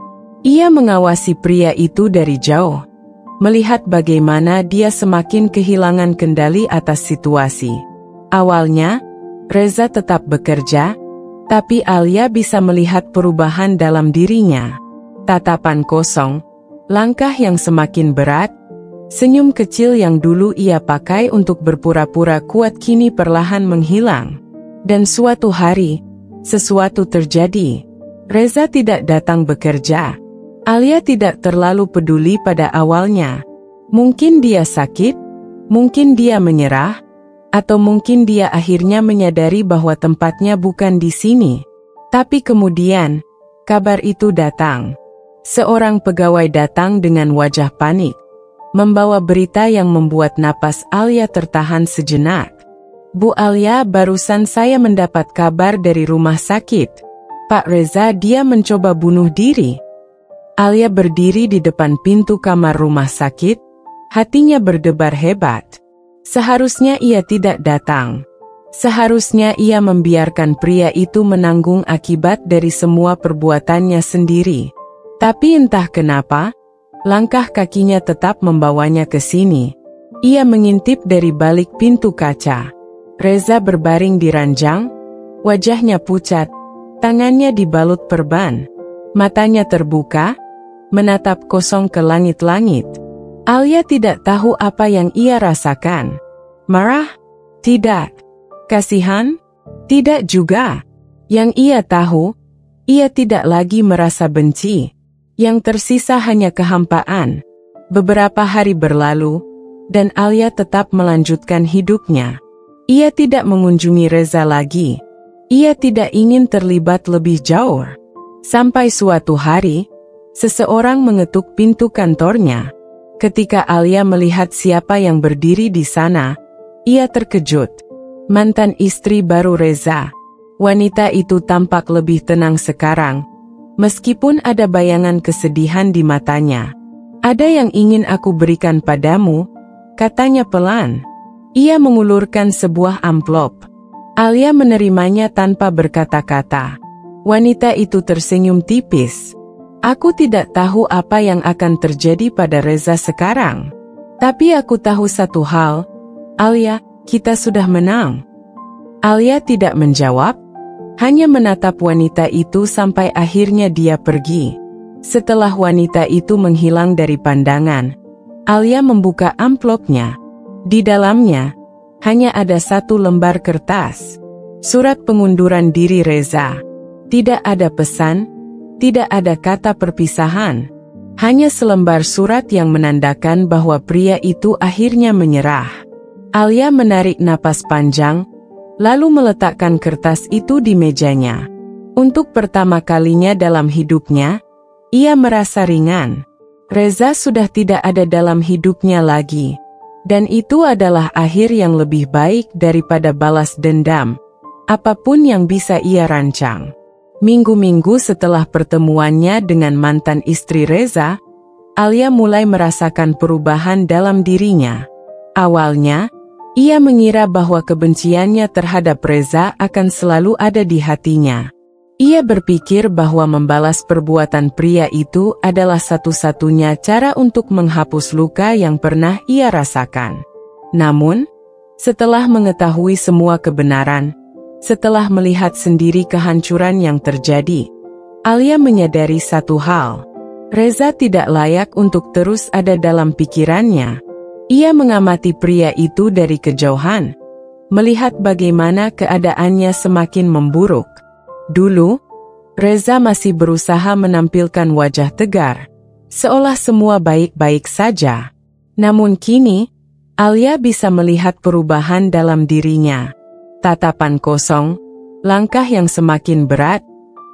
Ia mengawasi pria itu dari jauh, melihat bagaimana dia semakin kehilangan kendali atas situasi. Awalnya, Reza tetap bekerja, tapi Alia bisa melihat perubahan dalam dirinya. Tatapan kosong, langkah yang semakin berat, senyum kecil yang dulu ia pakai untuk berpura-pura kuat kini perlahan menghilang. Dan suatu hari, sesuatu terjadi. Reza tidak datang bekerja. Alia tidak terlalu peduli pada awalnya. Mungkin dia sakit, mungkin dia menyerah, atau mungkin dia akhirnya menyadari bahwa tempatnya bukan di sini. Tapi kemudian, kabar itu datang. Seorang pegawai datang dengan wajah panik, membawa berita yang membuat napas Alia tertahan sejenak. Bu Alia, barusan saya mendapat kabar dari rumah sakit. Pak Reza, dia mencoba bunuh diri. Alia berdiri di depan pintu kamar rumah sakit, hatinya berdebar hebat. Seharusnya ia tidak datang. Seharusnya ia membiarkan pria itu menanggung akibat dari semua perbuatannya sendiri. Tapi entah kenapa, langkah kakinya tetap membawanya ke sini. Ia mengintip dari balik pintu kaca. Reza berbaring di ranjang, wajahnya pucat, tangannya dibalut perban. Matanya terbuka, menatap kosong ke langit-langit. Alia tidak tahu apa yang ia rasakan. Marah? Tidak. Kasihan? Tidak juga. Yang ia tahu, ia tidak lagi merasa benci. Yang tersisa hanya kehampaan. Beberapa hari berlalu, dan Alia tetap melanjutkan hidupnya. Ia tidak mengunjungi Reza lagi. Ia tidak ingin terlibat lebih jauh. Sampai suatu hari, seseorang mengetuk pintu kantornya. Ketika Alia melihat siapa yang berdiri di sana, ia terkejut. Mantan istri baru Reza. Wanita itu tampak lebih tenang sekarang, meskipun ada bayangan kesedihan di matanya. Ada yang ingin aku berikan padamu, katanya pelan. Ia mengulurkan sebuah amplop. Alia menerimanya tanpa berkata-kata. Wanita itu tersenyum tipis. Aku tidak tahu apa yang akan terjadi pada Reza sekarang. Tapi aku tahu satu hal, Alia, kita sudah menang. Alia tidak menjawab, hanya menatap wanita itu sampai akhirnya dia pergi. Setelah wanita itu menghilang dari pandangan, Alia membuka amplopnya. Di dalamnya, hanya ada satu lembar kertas. Surat pengunduran diri Reza. Tidak ada pesan, tidak ada kata perpisahan. Hanya selembar surat yang menandakan bahwa pria itu akhirnya menyerah. Alia menarik napas panjang, lalu meletakkan kertas itu di mejanya. Untuk pertama kalinya dalam hidupnya, ia merasa ringan. Reza sudah tidak ada dalam hidupnya lagi. Dan itu adalah akhir yang lebih baik daripada balas dendam. Apapun yang bisa ia rancang. Minggu-minggu setelah pertemuannya dengan mantan istri Reza, Alia mulai merasakan perubahan dalam dirinya. Awalnya, ia mengira bahwa kebenciannya terhadap Reza akan selalu ada di hatinya. Ia berpikir bahwa membalas perbuatan pria itu adalah satu-satunya cara untuk menghapus luka yang pernah ia rasakan. Namun, setelah mengetahui semua kebenaran, setelah melihat sendiri kehancuran yang terjadi, Alia menyadari satu hal. Reza tidak layak untuk terus ada dalam pikirannya. Ia mengamati pria itu dari kejauhan, melihat bagaimana keadaannya semakin memburuk. Dulu, Reza masih berusaha menampilkan wajah tegar, seolah semua baik-baik saja. Namun kini, Alia bisa melihat perubahan dalam dirinya. Tatapan kosong, langkah yang semakin berat,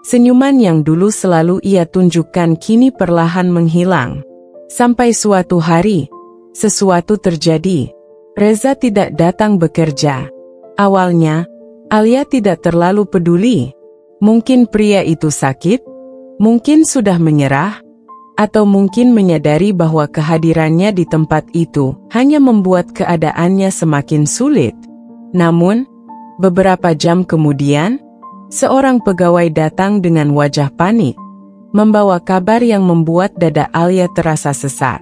senyuman yang dulu selalu ia tunjukkan kini perlahan menghilang. Sampai suatu hari, sesuatu terjadi. Reza tidak datang bekerja. Awalnya, Alia tidak terlalu peduli. Mungkin pria itu sakit, mungkin sudah menyerah, atau mungkin menyadari bahwa kehadirannya di tempat itu hanya membuat keadaannya semakin sulit. Namun, beberapa jam kemudian, seorang pegawai datang dengan wajah panik, membawa kabar yang membuat dada Alia terasa sesak.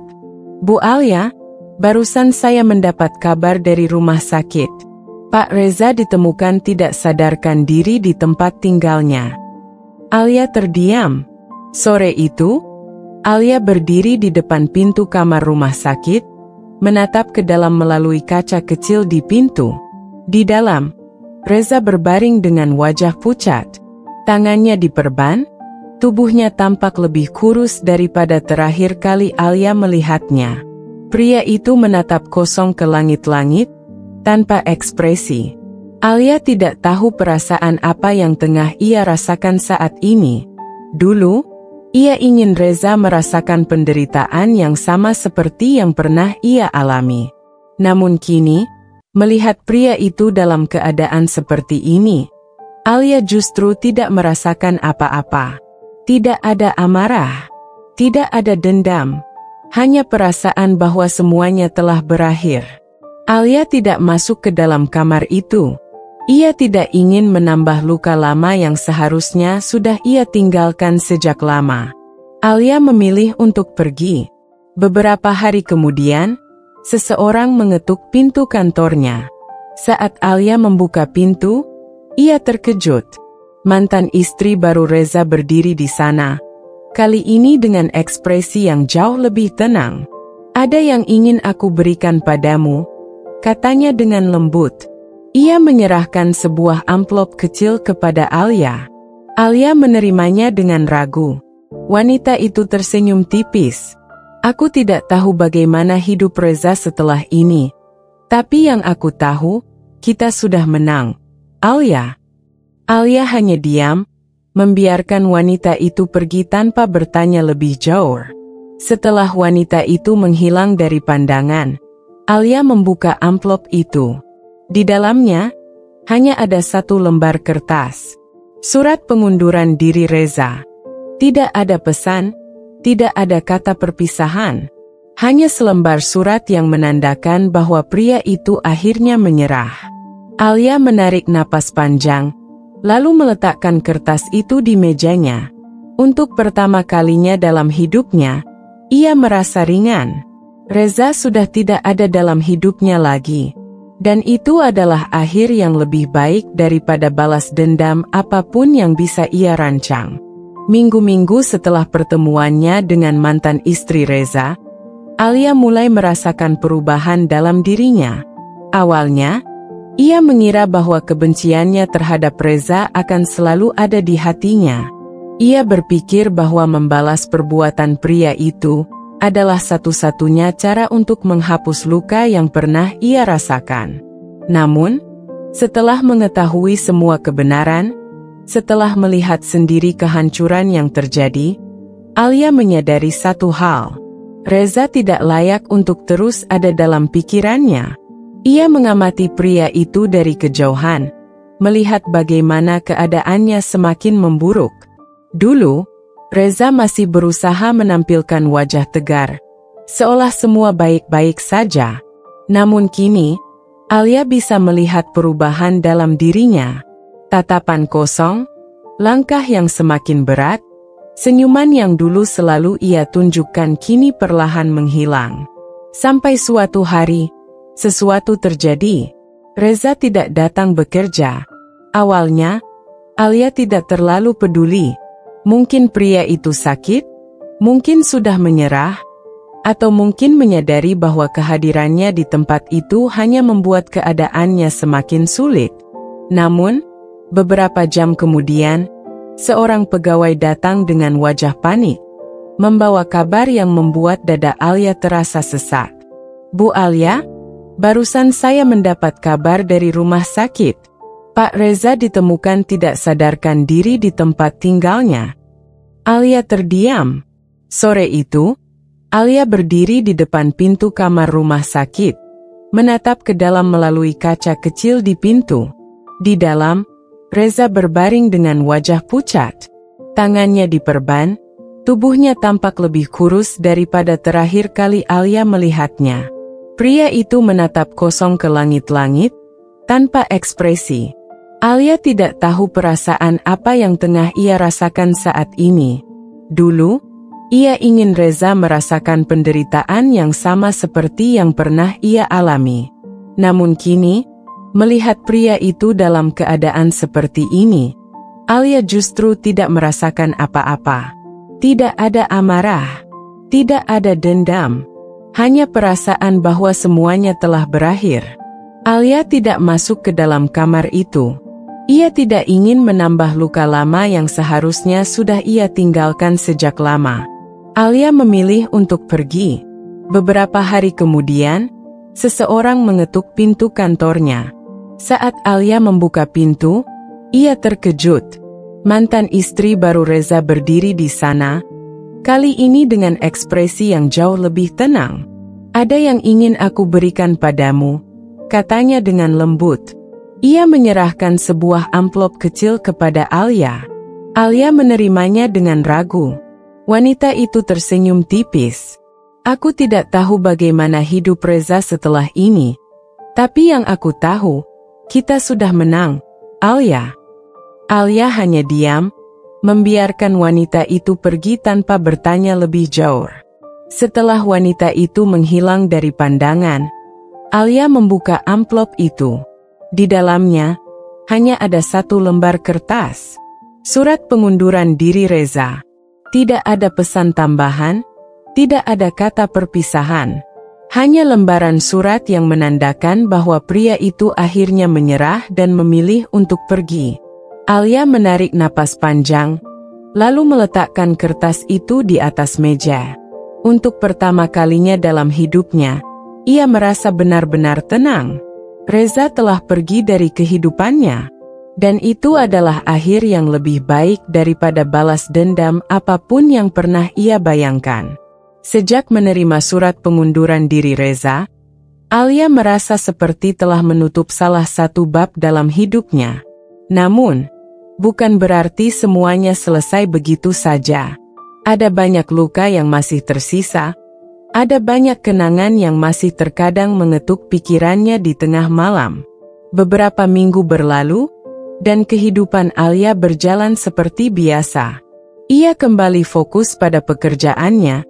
"Bu Alia, barusan saya mendapat kabar dari rumah sakit. Pak Reza ditemukan tidak sadarkan diri di tempat tinggalnya." Alia terdiam. Sore itu, Alia berdiri di depan pintu kamar rumah sakit, menatap ke dalam melalui kaca kecil di pintu. Di dalam, Reza berbaring dengan wajah pucat. Tangannya diperban, tubuhnya tampak lebih kurus daripada terakhir kali Alia melihatnya. Pria itu menatap kosong ke langit-langit, tanpa ekspresi. Alia tidak tahu perasaan apa yang tengah ia rasakan saat ini. Dulu, ia ingin Reza merasakan penderitaan yang sama seperti yang pernah ia alami. Namun kini, melihat pria itu dalam keadaan seperti ini, Alia justru tidak merasakan apa-apa. Tidak ada amarah, tidak ada dendam, hanya perasaan bahwa semuanya telah berakhir. Alia tidak masuk ke dalam kamar itu. Ia tidak ingin menambah luka lama yang seharusnya sudah ia tinggalkan sejak lama. Alia memilih untuk pergi. Beberapa hari kemudian, seseorang mengetuk pintu kantornya. Saat Alia membuka pintu, ia terkejut. Mantan istri baru Reza berdiri di sana. Kali ini dengan ekspresi yang jauh lebih tenang. "Ada yang ingin aku berikan padamu," katanya dengan lembut. Ia menyerahkan sebuah amplop kecil kepada Alia. Alia menerimanya dengan ragu. Wanita itu tersenyum tipis. "Aku tidak tahu bagaimana hidup Reza setelah ini. Tapi yang aku tahu, kita sudah menang, Alia." Alia hanya diam, membiarkan wanita itu pergi tanpa bertanya lebih jauh. Setelah wanita itu menghilang dari pandangan, Alia membuka amplop itu. Di dalamnya, hanya ada satu lembar kertas. Surat pengunduran diri Reza. Tidak ada pesan, tidak ada kata perpisahan. Hanya selembar surat yang menandakan bahwa pria itu akhirnya menyerah. Alia menarik napas panjang, lalu meletakkan kertas itu di mejanya. Untuk pertama kalinya dalam hidupnya, ia merasa ringan. Reza sudah tidak ada dalam hidupnya lagi. Dan itu adalah akhir yang lebih baik daripada balas dendam apapun yang bisa ia rancang. Minggu-minggu setelah pertemuannya dengan mantan istri Reza, Alia mulai merasakan perubahan dalam dirinya. Awalnya, ia mengira bahwa kebenciannya terhadap Reza akan selalu ada di hatinya. Ia berpikir bahwa membalas perbuatan pria itu adalah satu-satunya cara untuk menghapus luka yang pernah ia rasakan. Namun, setelah mengetahui semua kebenaran, setelah melihat sendiri kehancuran yang terjadi, Alia menyadari satu hal. Reza tidak layak untuk terus ada dalam pikirannya. Ia mengamati pria itu dari kejauhan, melihat bagaimana keadaannya semakin memburuk. Dulu, Reza masih berusaha menampilkan wajah tegar, seolah semua baik-baik saja. Namun kini, Alia bisa melihat perubahan dalam dirinya. Tatapan kosong, langkah yang semakin berat, senyuman yang dulu selalu ia tunjukkan kini perlahan menghilang. Sampai suatu hari, sesuatu terjadi. Reza tidak datang bekerja. Awalnya, Alia tidak terlalu peduli. Mungkin pria itu sakit, mungkin sudah menyerah, atau mungkin menyadari bahwa kehadirannya di tempat itu hanya membuat keadaannya semakin sulit. Namun, beberapa jam kemudian, seorang pegawai datang dengan wajah panik, membawa kabar yang membuat dada Alia terasa sesak. "Bu Alia, barusan saya mendapat kabar dari rumah sakit. Pak Reza ditemukan tidak sadarkan diri di tempat tinggalnya." Alia terdiam. Sore itu, Alia berdiri di depan pintu kamar rumah sakit, menatap ke dalam melalui kaca kecil di pintu. Di dalam, Reza berbaring dengan wajah pucat. Tangannya diperban, tubuhnya tampak lebih kurus daripada terakhir kali Alia melihatnya. Pria itu menatap kosong ke langit-langit, tanpa ekspresi. Alia tidak tahu perasaan apa yang tengah ia rasakan saat ini. Dulu, ia ingin Reza merasakan penderitaan yang sama seperti yang pernah ia alami. Namun kini, melihat pria itu dalam keadaan seperti ini, Alia justru tidak merasakan apa-apa. Tidak ada amarah, tidak ada dendam, hanya perasaan bahwa semuanya telah berakhir. Alia tidak masuk ke dalam kamar itu. Ia tidak ingin menambah luka lama yang seharusnya sudah ia tinggalkan sejak lama. Alia memilih untuk pergi. Beberapa hari kemudian, seseorang mengetuk pintu kantornya. Saat Alia membuka pintu, ia terkejut. Mantan istri baru Reza berdiri di sana, kali ini dengan ekspresi yang jauh lebih tenang. "Ada yang ingin aku berikan padamu," katanya dengan lembut. Ia menyerahkan sebuah amplop kecil kepada Alia. Alia menerimanya dengan ragu. Wanita itu tersenyum tipis. "Aku tidak tahu bagaimana hidup Reza setelah ini. Tapi yang aku tahu, kita sudah menang, Alia." Alia hanya diam, membiarkan wanita itu pergi tanpa bertanya lebih jauh. Setelah wanita itu menghilang dari pandangan, Alia membuka amplop itu. Di dalamnya, hanya ada satu lembar kertas. Surat pengunduran diri Reza. Tidak ada pesan tambahan, tidak ada kata perpisahan. Hanya lembaran surat yang menandakan bahwa pria itu akhirnya menyerah dan memilih untuk pergi. Alia menarik napas panjang, lalu meletakkan kertas itu di atas meja. Untuk pertama kalinya dalam hidupnya, ia merasa benar-benar tenang. Reza telah pergi dari kehidupannya, dan itu adalah akhir yang lebih baik daripada balas dendam apapun yang pernah ia bayangkan. Sejak menerima surat pengunduran diri Reza, Alia merasa seperti telah menutup salah satu bab dalam hidupnya. Namun, bukan berarti semuanya selesai begitu saja. Ada banyak luka yang masih tersisa. Ada banyak kenangan yang masih terkadang mengetuk pikirannya di tengah malam. Beberapa minggu berlalu, dan kehidupan Alia berjalan seperti biasa. Ia kembali fokus pada pekerjaannya,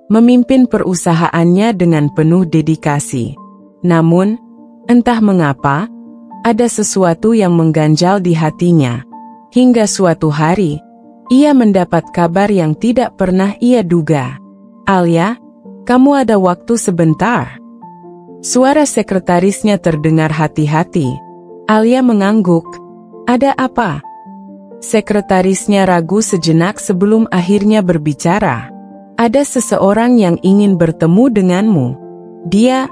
memimpin perusahaannya dengan penuh dedikasi. Namun, entah mengapa, ada sesuatu yang mengganjal di hatinya. Hingga suatu hari, ia mendapat kabar yang tidak pernah ia duga. "Alia, kamu ada waktu sebentar?" Suara sekretarisnya terdengar hati-hati. Alia mengangguk. "Ada apa?" Sekretarisnya ragu sejenak sebelum akhirnya berbicara. "Ada seseorang yang ingin bertemu denganmu. Dia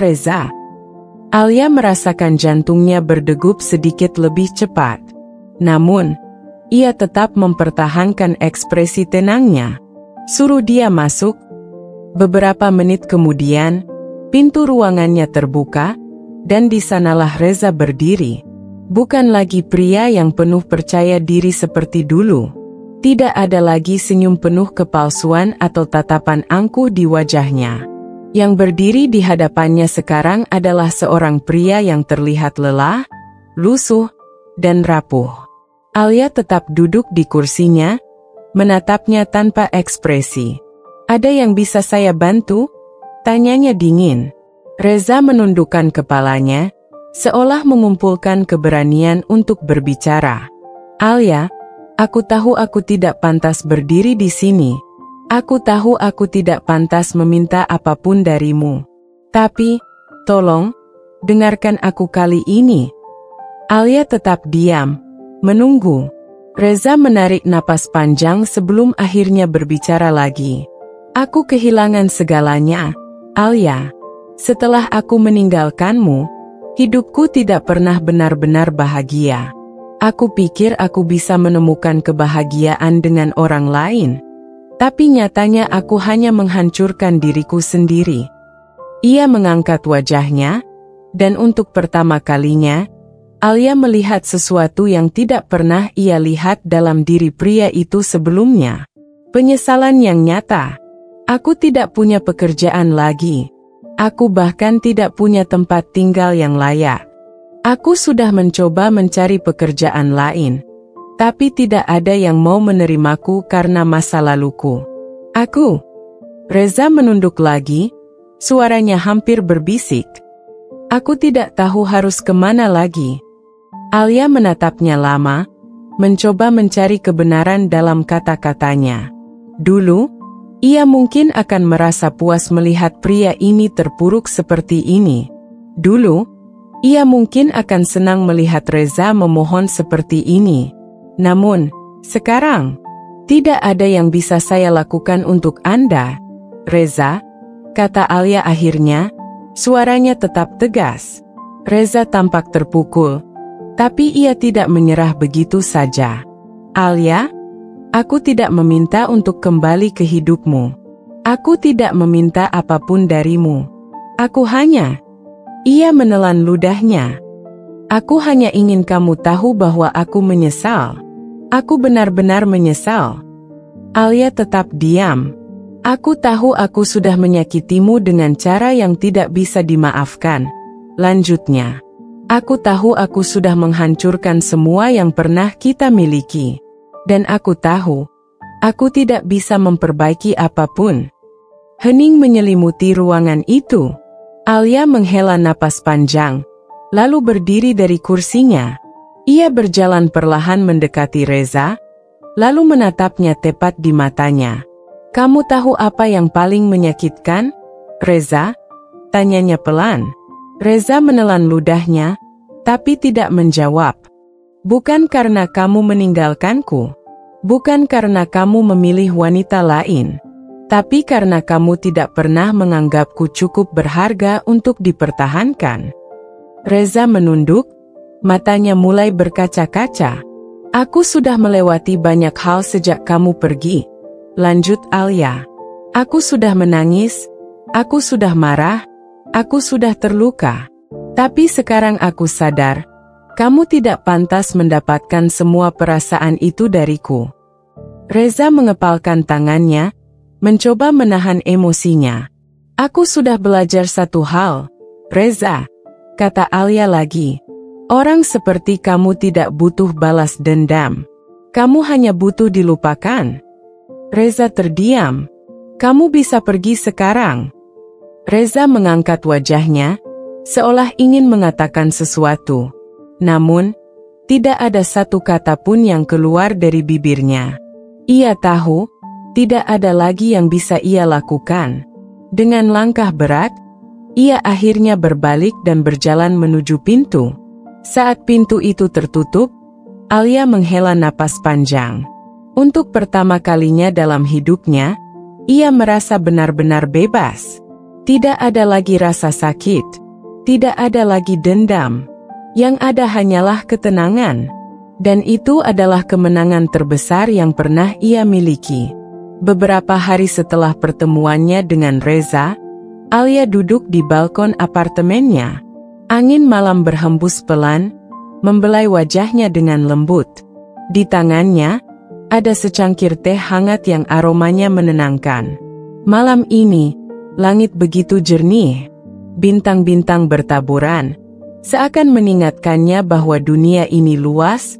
Reza." Alia merasakan jantungnya berdegup sedikit lebih cepat. Namun, ia tetap mempertahankan ekspresi tenangnya. "Suruh dia masuk." Beberapa menit kemudian, pintu ruangannya terbuka, dan di sanalah Reza berdiri. Bukan lagi pria yang penuh percaya diri seperti dulu. Tidak ada lagi senyum penuh kepalsuan atau tatapan angkuh di wajahnya. Yang berdiri di hadapannya sekarang adalah seorang pria yang terlihat lelah, lusuh, dan rapuh. Alia tetap duduk di kursinya, menatapnya tanpa ekspresi. "Ada yang bisa saya bantu?" tanyanya dingin. Reza menundukkan kepalanya, seolah mengumpulkan keberanian untuk berbicara. "Alia, aku tahu aku tidak pantas berdiri di sini. Aku tahu aku tidak pantas meminta apapun darimu. Tapi, tolong, dengarkan aku kali ini." Alia tetap diam, menunggu. Reza menarik napas panjang sebelum akhirnya berbicara lagi. "Aku kehilangan segalanya, Alia. Setelah aku meninggalkanmu, hidupku tidak pernah benar-benar bahagia. Aku pikir aku bisa menemukan kebahagiaan dengan orang lain, tapi nyatanya aku hanya menghancurkan diriku sendiri." Ia mengangkat wajahnya, dan untuk pertama kalinya, Alia melihat sesuatu yang tidak pernah ia lihat dalam diri pria itu sebelumnya. Penyesalan yang nyata. "Aku tidak punya pekerjaan lagi. Aku bahkan tidak punya tempat tinggal yang layak. Aku sudah mencoba mencari pekerjaan lain, tapi tidak ada yang mau menerimaku karena masa laluku. Aku..." Reza menunduk lagi, suaranya hampir berbisik. "Aku tidak tahu harus kemana lagi." Alia menatapnya lama, mencoba mencari kebenaran dalam kata-katanya. Dulu, ia mungkin akan merasa puas melihat pria ini terpuruk seperti ini. Dulu, ia mungkin akan senang melihat Reza memohon seperti ini. Namun, sekarang, tidak ada yang bisa saya lakukan untuk Anda, Reza, kata Alia akhirnya, suaranya tetap tegas. Reza tampak terpukul, tapi ia tidak menyerah begitu saja. "Alia, aku tidak meminta untuk kembali ke hidupmu. Aku tidak meminta apapun darimu. Aku hanya..." Ia menelan ludahnya. "Aku hanya ingin kamu tahu bahwa aku menyesal. Aku benar-benar menyesal." Alia tetap diam. "Aku tahu aku sudah menyakitimu dengan cara yang tidak bisa dimaafkan," lanjutnya. "Aku tahu aku sudah menghancurkan semua yang pernah kita miliki. Dan aku tahu, aku tidak bisa memperbaiki apapun." Hening menyelimuti ruangan itu. Alia menghela napas panjang, lalu berdiri dari kursinya. Ia berjalan perlahan mendekati Reza, lalu menatapnya tepat di matanya. "Kamu tahu apa yang paling menyakitkan, Reza?" tanyanya pelan. Reza menelan ludahnya, tapi tidak menjawab. "Bukan karena kamu meninggalkanku. Bukan karena kamu memilih wanita lain. Tapi karena kamu tidak pernah menganggapku cukup berharga untuk dipertahankan." Reza menunduk, matanya mulai berkaca-kaca. "Aku sudah melewati banyak hal sejak kamu pergi," lanjut Alia. "Aku sudah menangis, aku sudah marah, aku sudah terluka. Tapi sekarang aku sadar, kamu tidak pantas mendapatkan semua perasaan itu dariku." Reza mengepalkan tangannya, mencoba menahan emosinya. "Aku sudah belajar satu hal, Reza," kata Alia lagi. "Orang seperti kamu tidak butuh balas dendam. Kamu hanya butuh dilupakan." Reza terdiam. Kamu bisa pergi sekarang. Reza mengangkat wajahnya, seolah ingin mengatakan sesuatu. Namun, tidak ada satu kata pun yang keluar dari bibirnya. Ia tahu, tidak ada lagi yang bisa ia lakukan. Dengan langkah berat, ia akhirnya berbalik dan berjalan menuju pintu. Saat pintu itu tertutup, Alia menghela napas panjang. Untuk pertama kalinya dalam hidupnya, ia merasa benar-benar bebas. Tidak ada lagi rasa sakit. Tidak ada lagi dendam. Yang ada hanyalah ketenangan. Dan itu adalah kemenangan terbesar yang pernah ia miliki. Beberapa hari setelah pertemuannya dengan Reza, Alia duduk di balkon apartemennya. Angin malam berhembus pelan, membelai wajahnya dengan lembut. Di tangannya, ada secangkir teh hangat yang aromanya menenangkan. Malam ini, langit begitu jernih. Bintang-bintang bertaburan, seakan mengingatkannya bahwa dunia ini luas,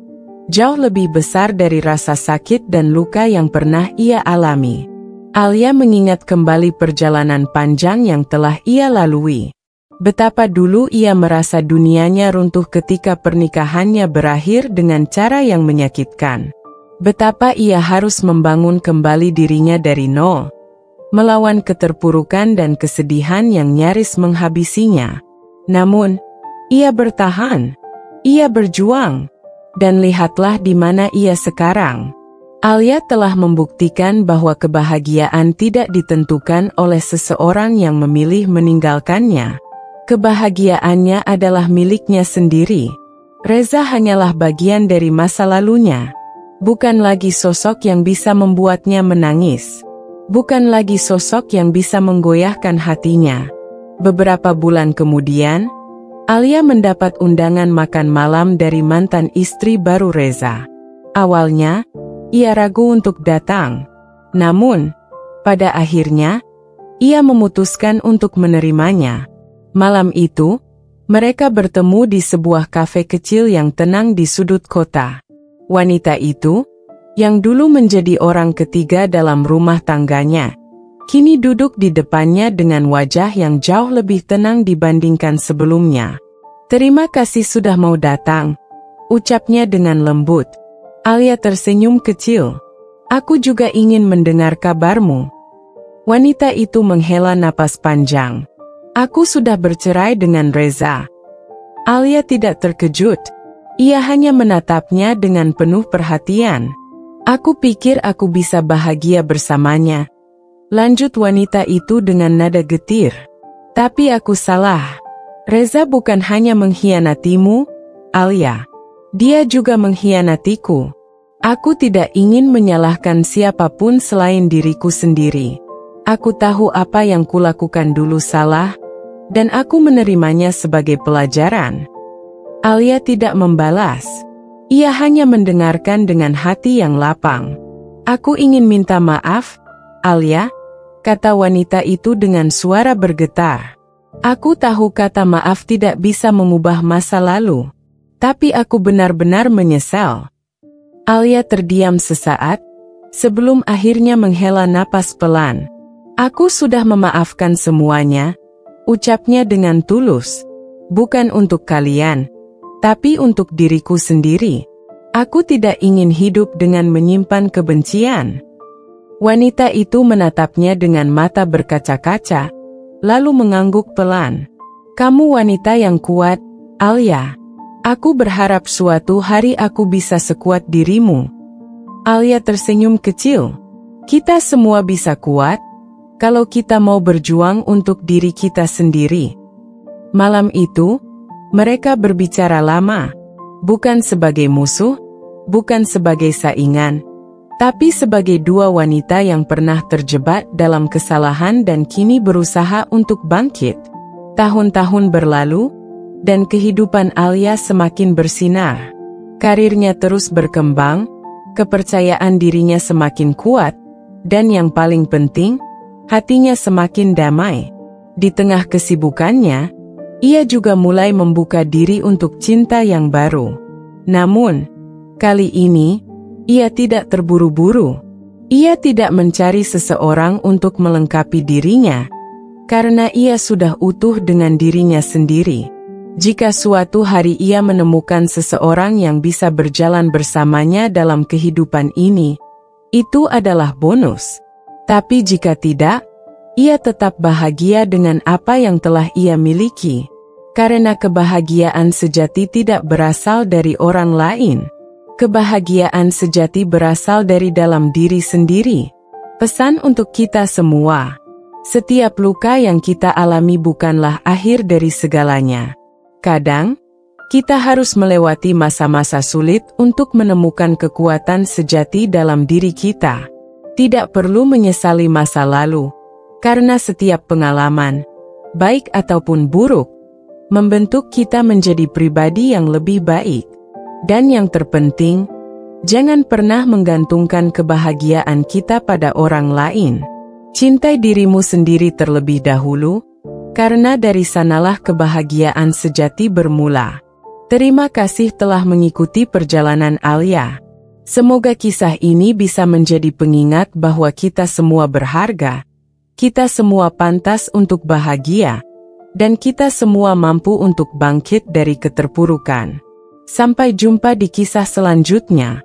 jauh lebih besar dari rasa sakit dan luka yang pernah ia alami. Alia mengingat kembali perjalanan panjang yang telah ia lalui. Betapa dulu ia merasa dunianya runtuh ketika pernikahannya berakhir dengan cara yang menyakitkan. Betapa ia harus membangun kembali dirinya dari nol, melawan keterpurukan dan kesedihan yang nyaris menghabisinya. Namun, ia bertahan, ia berjuang, dan lihatlah di mana ia sekarang. Alia telah membuktikan bahwa kebahagiaan tidak ditentukan oleh seseorang yang memilih meninggalkannya. Kebahagiaannya adalah miliknya sendiri. Reza hanyalah bagian dari masa lalunya. Bukan lagi sosok yang bisa membuatnya menangis. Bukan lagi sosok yang bisa menggoyahkan hatinya. Beberapa bulan kemudian, Alia mendapat undangan makan malam dari mantan istri baru Reza. Awalnya, ia ragu untuk datang. Namun, pada akhirnya, ia memutuskan untuk menerimanya. Malam itu, mereka bertemu di sebuah kafe kecil yang tenang di sudut kota. Wanita itu, yang dulu menjadi orang ketiga dalam rumah tangganya, kini duduk di depannya dengan wajah yang jauh lebih tenang dibandingkan sebelumnya. "Terima kasih sudah mau datang," ucapnya dengan lembut. Alia tersenyum kecil. "Aku juga ingin mendengar kabarmu." Wanita itu menghela napas panjang. "Aku sudah bercerai dengan Reza." Alia tidak terkejut. Ia hanya menatapnya dengan penuh perhatian. "Aku pikir aku bisa bahagia bersamanya," lanjut wanita itu dengan nada getir. "Tapi aku salah. Reza bukan hanya mengkhianatimu, Alia. Dia juga mengkhianatiku. Aku tidak ingin menyalahkan siapapun selain diriku sendiri. Aku tahu apa yang kulakukan dulu salah, dan aku menerimanya sebagai pelajaran." Alia tidak membalas. Ia hanya mendengarkan dengan hati yang lapang. "Aku ingin minta maaf, Alia," kata wanita itu dengan suara bergetar. "Aku tahu kata maaf tidak bisa mengubah masa lalu. Tapi aku benar-benar menyesal." Alia terdiam sesaat, sebelum akhirnya menghela napas pelan. "Aku sudah memaafkan semuanya," ucapnya dengan tulus. "Bukan untuk kalian, tapi untuk diriku sendiri. Aku tidak ingin hidup dengan menyimpan kebencian." Wanita itu menatapnya dengan mata berkaca-kaca, lalu mengangguk pelan. "Kamu wanita yang kuat, Alia. Aku berharap suatu hari aku bisa sekuat dirimu." Alia tersenyum kecil. "Kita semua bisa kuat, kalau kita mau berjuang untuk diri kita sendiri." Malam itu, mereka berbicara lama, bukan sebagai musuh, bukan sebagai saingan, tapi sebagai dua wanita yang pernah terjebak dalam kesalahan dan kini berusaha untuk bangkit. Tahun-tahun berlalu, dan kehidupan Alia semakin bersinar. Karirnya terus berkembang, kepercayaan dirinya semakin kuat, dan yang paling penting, hatinya semakin damai. Di tengah kesibukannya, ia juga mulai membuka diri untuk cinta yang baru. Namun, kali ini, ia tidak terburu-buru. Ia tidak mencari seseorang untuk melengkapi dirinya, karena ia sudah utuh dengan dirinya sendiri. Jika suatu hari ia menemukan seseorang yang bisa berjalan bersamanya dalam kehidupan ini, itu adalah bonus. Tapi jika tidak, ia tetap bahagia dengan apa yang telah ia miliki, karena kebahagiaan sejati tidak berasal dari orang lain. Kebahagiaan sejati berasal dari dalam diri sendiri. Pesan untuk kita semua: setiap luka yang kita alami bukanlah akhir dari segalanya. Kadang, kita harus melewati masa-masa sulit untuk menemukan kekuatan sejati dalam diri kita. Tidak perlu menyesali masa lalu, karena setiap pengalaman, baik ataupun buruk, membentuk kita menjadi pribadi yang lebih baik. Dan yang terpenting, jangan pernah menggantungkan kebahagiaan kita pada orang lain. Cintai dirimu sendiri terlebih dahulu, karena dari sanalah kebahagiaan sejati bermula. Terima kasih telah mengikuti perjalanan Alia. Semoga kisah ini bisa menjadi pengingat bahwa kita semua berharga, kita semua pantas untuk bahagia, dan kita semua mampu untuk bangkit dari keterpurukan. Sampai jumpa di kisah selanjutnya.